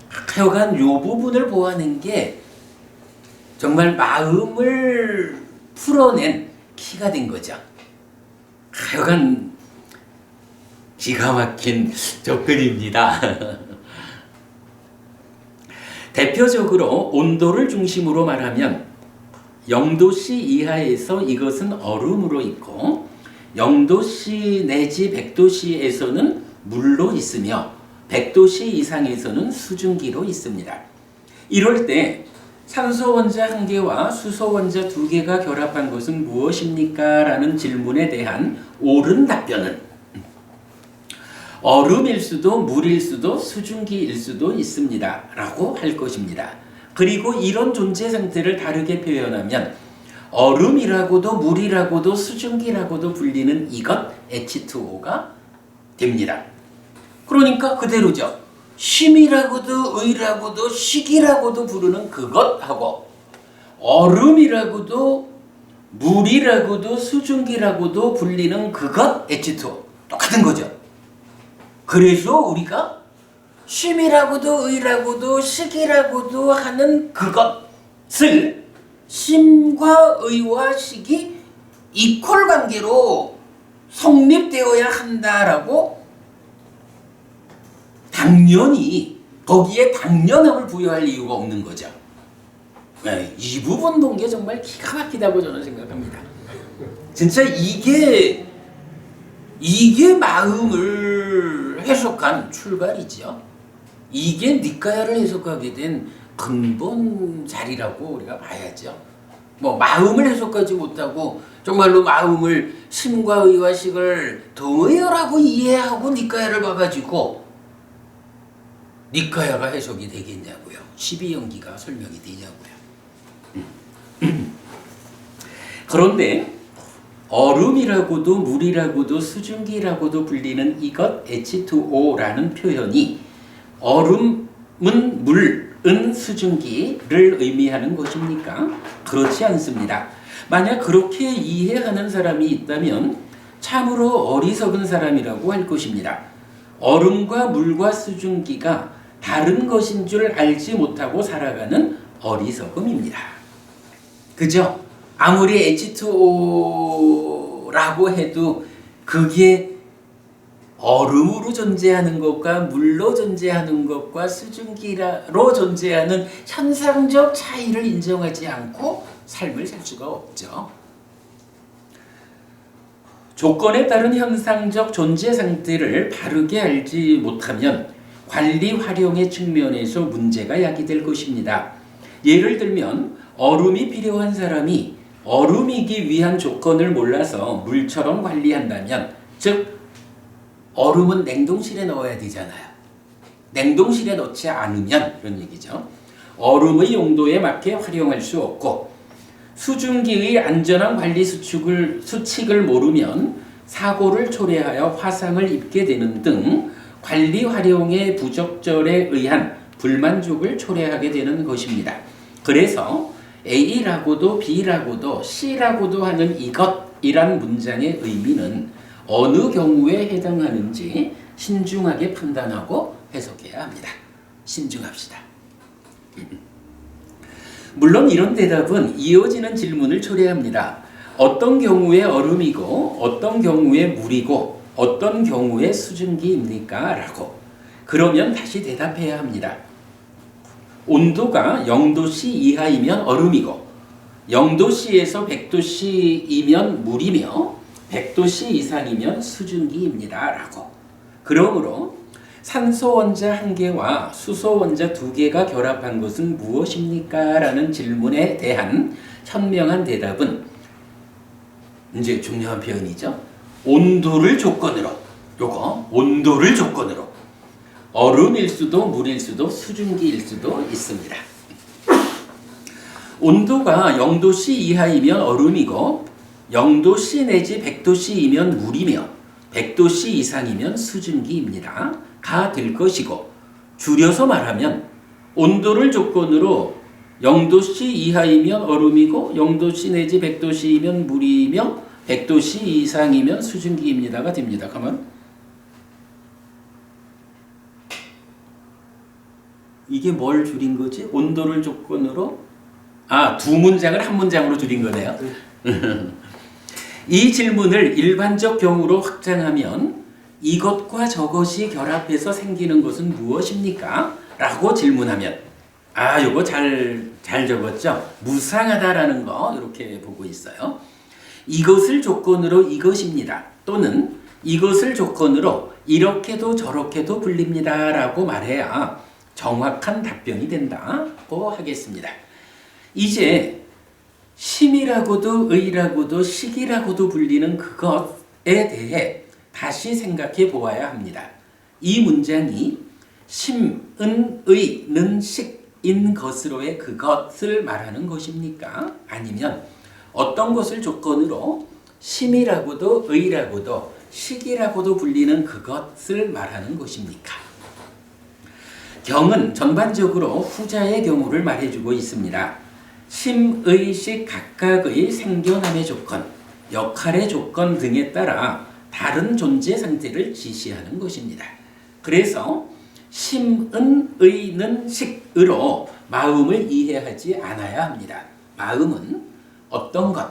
Speaker 1: 하여간 이 부분을 보아하는 게 정말 마음을 풀어낸 키가 된 거죠. 하여간 기가 막힌 접근입니다. 대표적으로 온도를 중심으로 말하면 0도씨 이하에서 이것은 얼음으로 있고 0도씨 내지 100도씨에서는 물로 있으며 100도씨 이상에서는 수증기로 있습니다. 이럴 때 산소 원자 1개와 수소 원자 2개가 결합한 것은 무엇입니까? 라는 질문에 대한 옳은 답변은 얼음일 수도 물일 수도 수증기일 수도 있습니다. 라고 할 것입니다. 그리고 이런 존재 상태를 다르게 표현하면 얼음이라고도 물이라고도 수증기라고도 불리는 이것 H2O가 됩니다. 그러니까 그대로죠. 심이라고도 의라고도 식이라고도 부르는 그것하고 얼음이라고도 물이라고도 수증기라고도 불리는 그것 H2O 똑같은 거죠. 그래서 우리가 심이라고도 의라고도 식이라고도 하는 그것을 심과 의와 식이 이퀄 관계로 성립되어야 한다라고 당연히 거기에 당연함을 부여할 이유가 없는 거죠. 네, 이 부분 본 게 정말 기가 막히다고 저는 생각합니다. 진짜 이게 마음을 해석한 출발이죠. 이게 니까야를 해석하게 된 근본 자리라고 우리가 봐야죠. 뭐 마음을 해석하지 못하고 정말로 마음을 심과 의와 식을 동의어라고 이해하고 니까야를 봐가지고 니까야가 해석이 되겠냐고요. 12연기가 설명이 되냐고요. 그런데 얼음이라고도 물이라고도 수증기라고도 불리는 이것 H2O라는 표현이 얼음은 물은 수증기를 의미하는 것입니까? 그렇지 않습니다. 만약 그렇게 이해하는 사람이 있다면 참으로 어리석은 사람이라고 할 것입니다. 얼음과 물과 수증기가 다른 것인 줄 알지 못하고 살아가는 어리석음입니다. 그죠? 아무리 H2O라고 해도 그게 얼음으로 존재하는 것과 물로 존재하는 것과 수증기로 존재하는 현상적 차이를 인정하지 않고 삶을 살 수가 없죠. 조건에 따른 현상적 존재 상태를 바르게 알지 못하면 관리 활용의 측면에서 문제가 야기될 것입니다. 예를 들면 얼음이 필요한 사람이 얼음이기 위한 조건을 몰라서 물처럼 관리한다면, 즉 얼음은 냉동실에 넣어야 되잖아요. 냉동실에 넣지 않으면 그런 얘기죠. 얼음의 용도에 맞게 활용할 수 없고, 수증기의 안전한 관리 수칙을 모르면 사고를 초래하여 화상을 입게 되는 등 관리 활용의 부적절에 의한 불만족을 초래하게 되는 것입니다. 그래서 A라고도 B라고도 C라고도 하는 이것이란 문장의 의미는 어느 경우에 해당하는지 신중하게 판단하고 해석해야 합니다. 신중합시다. 물론 이런 대답은 이어지는 질문을 초래합니다. 어떤 경우에 얼음이고 어떤 경우에 물이고 어떤 경우에 수증기입니까? 라고. 그러면 다시 대답해야 합니다. 온도가 0도씨 이하이면 얼음이고 0도씨에서 100도씨이면 물이며 100도씨 이상이면 수증기입니다. 라고. 그러므로 산소 원자 1개와 수소 원자 2개가 결합한 것은 무엇입니까? 라는 질문에 대한 현명한 대답은 이제 중요한 표현이죠. 온도를 조건으로, 요거 온도를 조건으로 얼음일 수도 물일 수도 수증기일 수도 있습니다. 온도가 0도씨 이하이면 얼음이고 0도씨 내지 100도씨이면 물이며 100도씨 이상이면 수증기입니다. 가 될 것이고, 줄여서 말하면 온도를 조건으로 0도씨 이하이면 얼음이고 0도씨 내지 100도씨이면 물이며 100도씨 이상이면 수증기입니다가 됩니다. 가만. 이게 뭘 줄인 거지? 온도를 조건으로? 두 문장을 한 문장으로 줄인 거네요. 이 질문을 일반적 경우로 확장하면 이것과 저것이 결합해서 생기는 것은 무엇입니까? 라고 질문하면, 요거 잘 적었죠? 무상하다라는 거 이렇게 보고 있어요. 이것을 조건으로 이것입니다. 또는 이것을 조건으로 이렇게도 저렇게도 불립니다. 라고 말해야 정확한 답변이 된다고 하겠습니다. 이제 심이라고도 의라고도 식이라고도 불리는 그것에 대해 다시 생각해 보아야 합니다. 이 문장이 심은 의는 식인 것으로의 그것을 말하는 것입니까? 아니면 어떤 것을 조건으로 심이라고도 의라고도 식이라고도 불리는 그것을 말하는 것입니까? 경은 전반적으로 후자의 경우를 말해주고 있습니다. 심의식 각각의 생겨남의 조건, 역할의 조건 등에 따라 다른 존재 상태를 지시하는 것입니다. 그래서 심은 의는 식으로 마음을 이해하지 않아야 합니다. 마음은 어떤 것,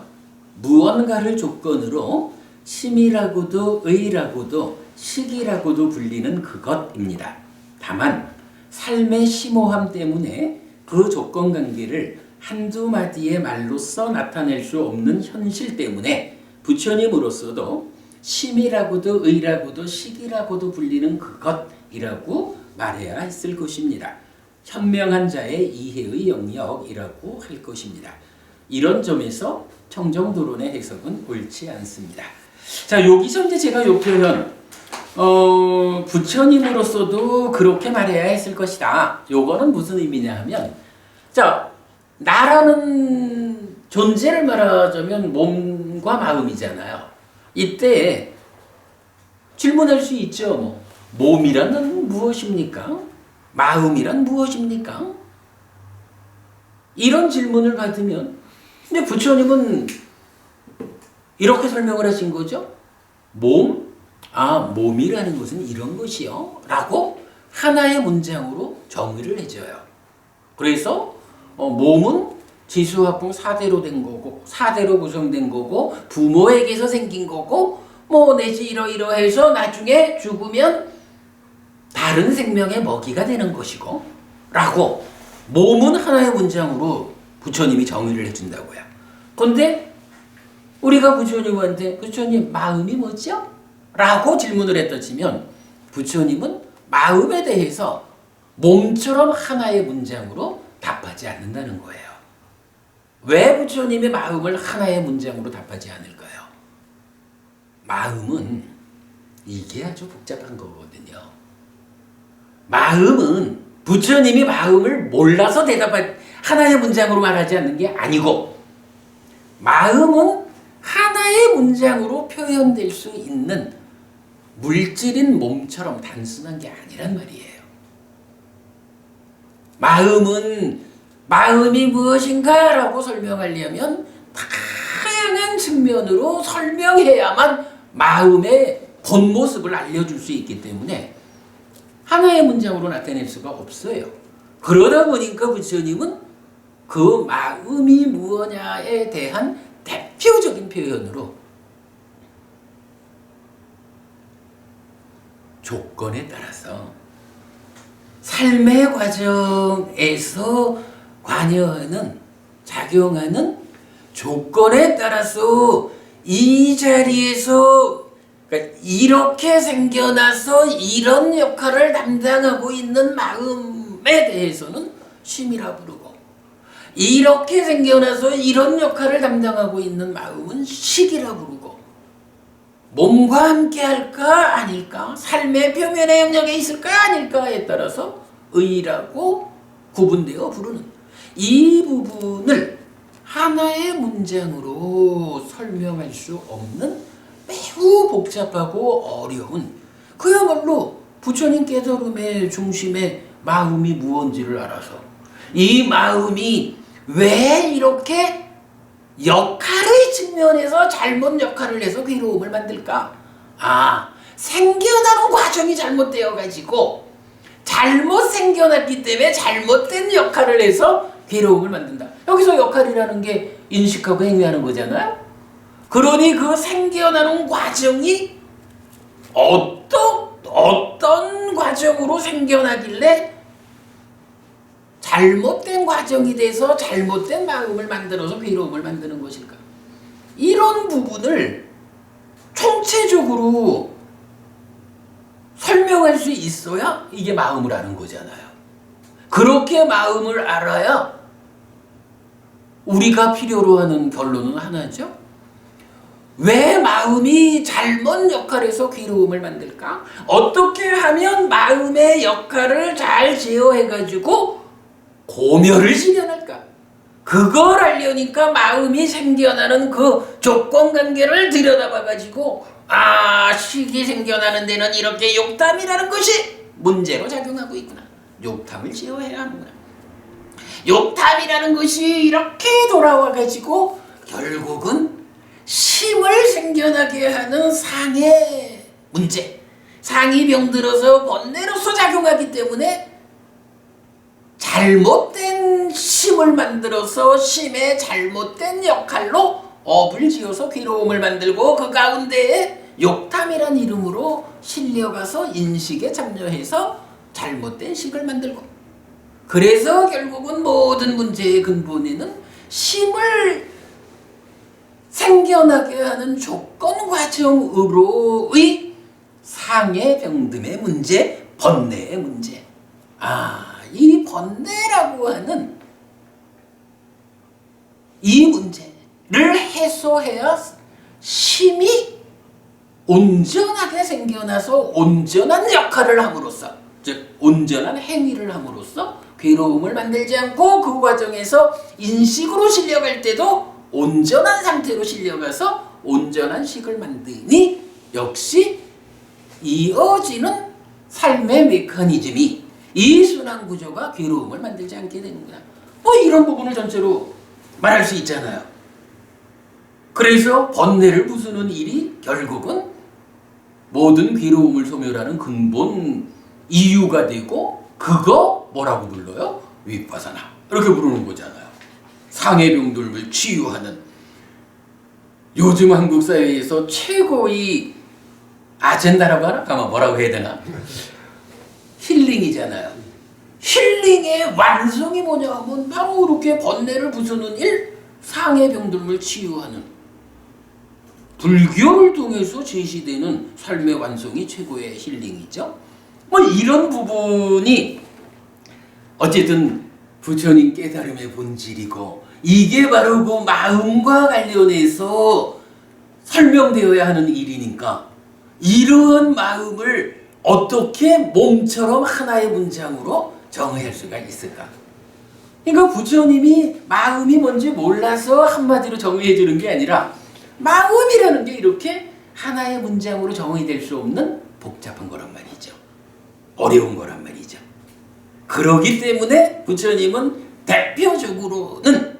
Speaker 1: 무언가를 조건으로 심이라고도 의라고도 식이라고도 불리는 그것입니다. 다만 삶의 심오함 때문에 그 조건관계를 한두 마디의 말로써 나타낼 수 없는 현실 때문에 부처님으로서도 심이라고도 의라고도 식이라고도 불리는 그것이라고 말해야 했을 것입니다. 현명한 자의 이해의 영역이라고 할 것입니다. 이런 점에서 청정도론의 해석은 옳지 않습니다. 자, 여기서 이제 제가 이 표현 부처님으로서도 그렇게 말해야 했을 것이다. 요거는 무슨 의미냐 하면, 자, 나라는 존재를 말하자면 몸과 마음이잖아요. 이때 질문할 수 있죠. 몸이란 무엇입니까? 마음이란 무엇입니까? 이런 질문을 받으면, 근데 부처님은 이렇게 설명을 하신 거죠. 몸이라는 것은 이런 것이요 라고 하나의 문장으로 정의를 해줘요. 그래서 몸은 지수화풍 4대로 된 거고, 4대로 구성된 거고, 부모에게서 생긴 거고, 내지 이러이러해서 나중에 죽으면 다른 생명의 먹이가 되는 것이고 라고 몸은 하나의 문장으로 부처님이 정의를 해준다고요. 그런데 우리가 부처님한테 부처님 마음이 뭐죠? 라고 질문을 했다 치면 부처님은 마음에 대해서 몸처럼 하나의 문장으로 답하지 않는다는 거예요. 왜 부처님이 마음을 하나의 문장으로 답하지 않을까요? 마음은 이게 아주 복잡한 거거든요. 마음은 부처님이 마음을 몰라서 하나의 문장으로 말하지 않는 게 아니고, 마음은 하나의 문장으로 표현될 수 있는 물질인 몸처럼 단순한 게 아니란 말이에요. 마음이 무엇인가 라고 설명하려면 다양한 측면으로 설명해야만 마음의 본 모습을 알려줄 수 있기 때문에 하나의 문장으로 나타낼 수가 없어요. 그러다 보니까 부처님은 그 마음이 무엇냐에 대한 대표적인 표현으로 조건에 따라서 삶의 과정에서 관여하는, 작용하는 조건에 따라서 이 자리에서, 그러니까 이렇게 생겨나서 이런 역할을 담당하고 있는 마음에 대해서는 심이라 부르고, 이렇게 생겨나서 이런 역할을 담당하고 있는 마음은 식이라 부르고, 몸과 함께 할까 아닐까, 삶의 표면의 영역에 있을까 아닐까에 따라서 의라고 구분되어 부르는 이 부분을 하나의 문장으로 설명할 수 없는 매우 복잡하고 어려운, 그야말로 부처님 깨달음의 중심에 마음이 무언지를 알아서 이 마음이 왜 이렇게 역할의 측면에서 잘못 역할을 해서 괴로움을 만들까? 생겨나는 과정이 잘못되어 가지고 잘못 생겨났기 때문에 잘못된 역할을 해서 괴로움을 만든다. 여기서 역할이라는 게 인식하고 행위하는 거잖아요. 그러니 그 생겨나는 과정이 어떤 과정으로 생겨나길래 잘못된 과정이 돼서 잘못된 마음을 만들어서 괴로움을 만드는 것일까? 이런 부분을 총체적으로 설명할 수 있어야 이게 마음을 아는 거잖아요. 그렇게 마음을 알아야 우리가 필요로 하는 결론은 하나죠. 왜 마음이 잘못 역할에서 괴로움을 만들까? 어떻게 하면 마음의 역할을 잘 제어해가지고 고멸을 실현할까? 그걸 알려니까 마음이 생겨나는 그 조건관계를 들여다봐가지고 식이 생겨나는 데는 이렇게 욕탐이라는 것이 문제로 작용하고 있구나. 욕탐을 제어해야 하는구나. 욕탐이라는 것이 이렇게 돌아와가지고 결국은 심을 생겨나게 하는 상의 문제, 상이 병들어서 번뇌로서 작용하기 때문에 잘못된 심을 만들어서 심의 잘못된 역할로 업을 지어서 괴로움을 만들고, 그 가운데에 욕탐이란 이름으로 실려가서 인식에 참여해서 잘못된 식을 만들고, 그래서 결국은 모든 문제의 근본에는 심을 생겨나게 하는 조건 과정으로의 상해 병듦의 문제, 번뇌의 문제. 이 번뇌라고 하는 이 문제를 해소해야 심이 온전하게 생겨나서 온전한 역할을 함으로써, 즉 온전한 행위를 함으로써 괴로움을 만들지 않고 그 과정에서 인식으로 실려갈 때도 온전한 상태로 실려가서 온전한 식을 만드니 역시 이어지는 삶의 메커니즘이 이 순환 구조가 괴로움을 만들지 않게 되는구나. 이런 부분을 전체로 말할 수 있잖아요. 그래서 번뇌를 부수는 일이 결국은 모든 괴로움을 소멸하는 근본 이유가 되고 그거 뭐라고 불러요? 위파사나. 이렇게 부르는 거잖아요. 상해병들을 치유하는 요즘 한국 사회에서 최고의 아젠다라고 하나? 가만 뭐라고 해야 되나? 힐링이잖아요. 힐링의 완성이 뭐냐 하면 바로 이렇게 번뇌를 부수는 일, 상해병들을 치유하는 불교를 통해서 제시되는 삶의 완성이 최고의 힐링이죠. 이런 부분이 어쨌든 부처님 깨달음의 본질이고 이게 바로 그 마음과 관련해서 설명되어야 하는 일이니까 이러한 마음을 어떻게 몸처럼 하나의 문장으로 정의할 수가 있을까? 그러니까 부처님이 마음이 뭔지 몰라서 한마디로 정의해 주는 게 아니라 마음이라는 게 이렇게 하나의 문장으로 정의될 수 없는 복잡한 거란 말이죠. 어려운 거란 말이죠. 그러기 때문에 부처님은 대표적으로는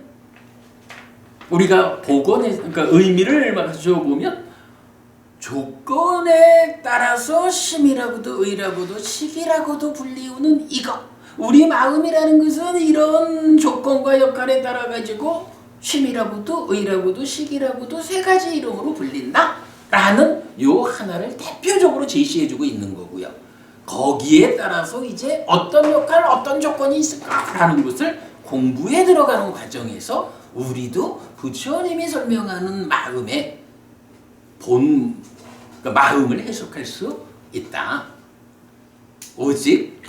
Speaker 1: 우리가 복원의 그러니까 의미를 가져보면 조건에 따라서 심이라고도 의라고도 식이라고도 불리우는 이거. 우리 마음이라는 것은 이런 조건과 역할에 따라 가지고 심이라고도 의라고도 식이라고도 세 가지 이름으로 불린다 라는 요 하나를 대표적으로 제시해주고 있는 거고요. 거기에 따라서 이제 어떤 역할, 어떤 조건이 있을까라는 것을 공부에 들어가는 과정에서 우리도 부처님이 설명하는 마음의 그러니까 마음을 해석할 수 있다. 오직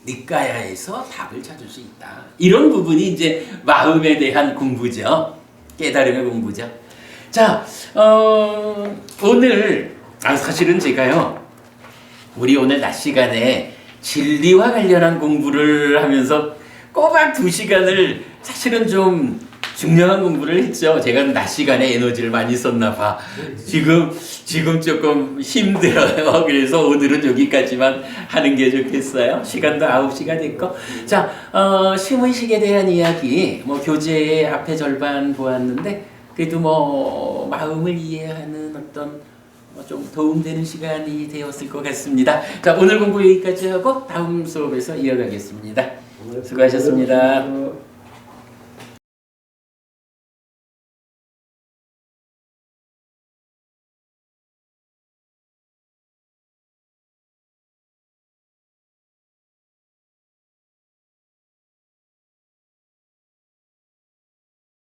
Speaker 1: 니까야에서 답을 찾을 수 있다. 이런 부분이 이제 마음에 대한 공부죠. 깨달음의 공부죠. 자, 오늘 사실은 제가요. 우리 오늘 낮 시간에 진리와 관련한 공부를 하면서 꼬박 2시간을 사실은 좀 중요한 공부를 했죠. 제가 낮 시간에 에너지를 많이 썼나 봐. 지금 조금 힘들어요. 그래서 오늘은 여기까지만 하는 게 좋겠어요. 시간도 9시가 됐고. 자, 심의식에 대한 이야기, 교재의 앞에 절반 보았는데, 그래도 마음을 이해하는 어떤 좀 도움되는 시간이 되었을 것 같습니다. 자, 오늘 공부 여기까지 하고 다음 수업에서 이어가겠습니다. 수고하셨습니다.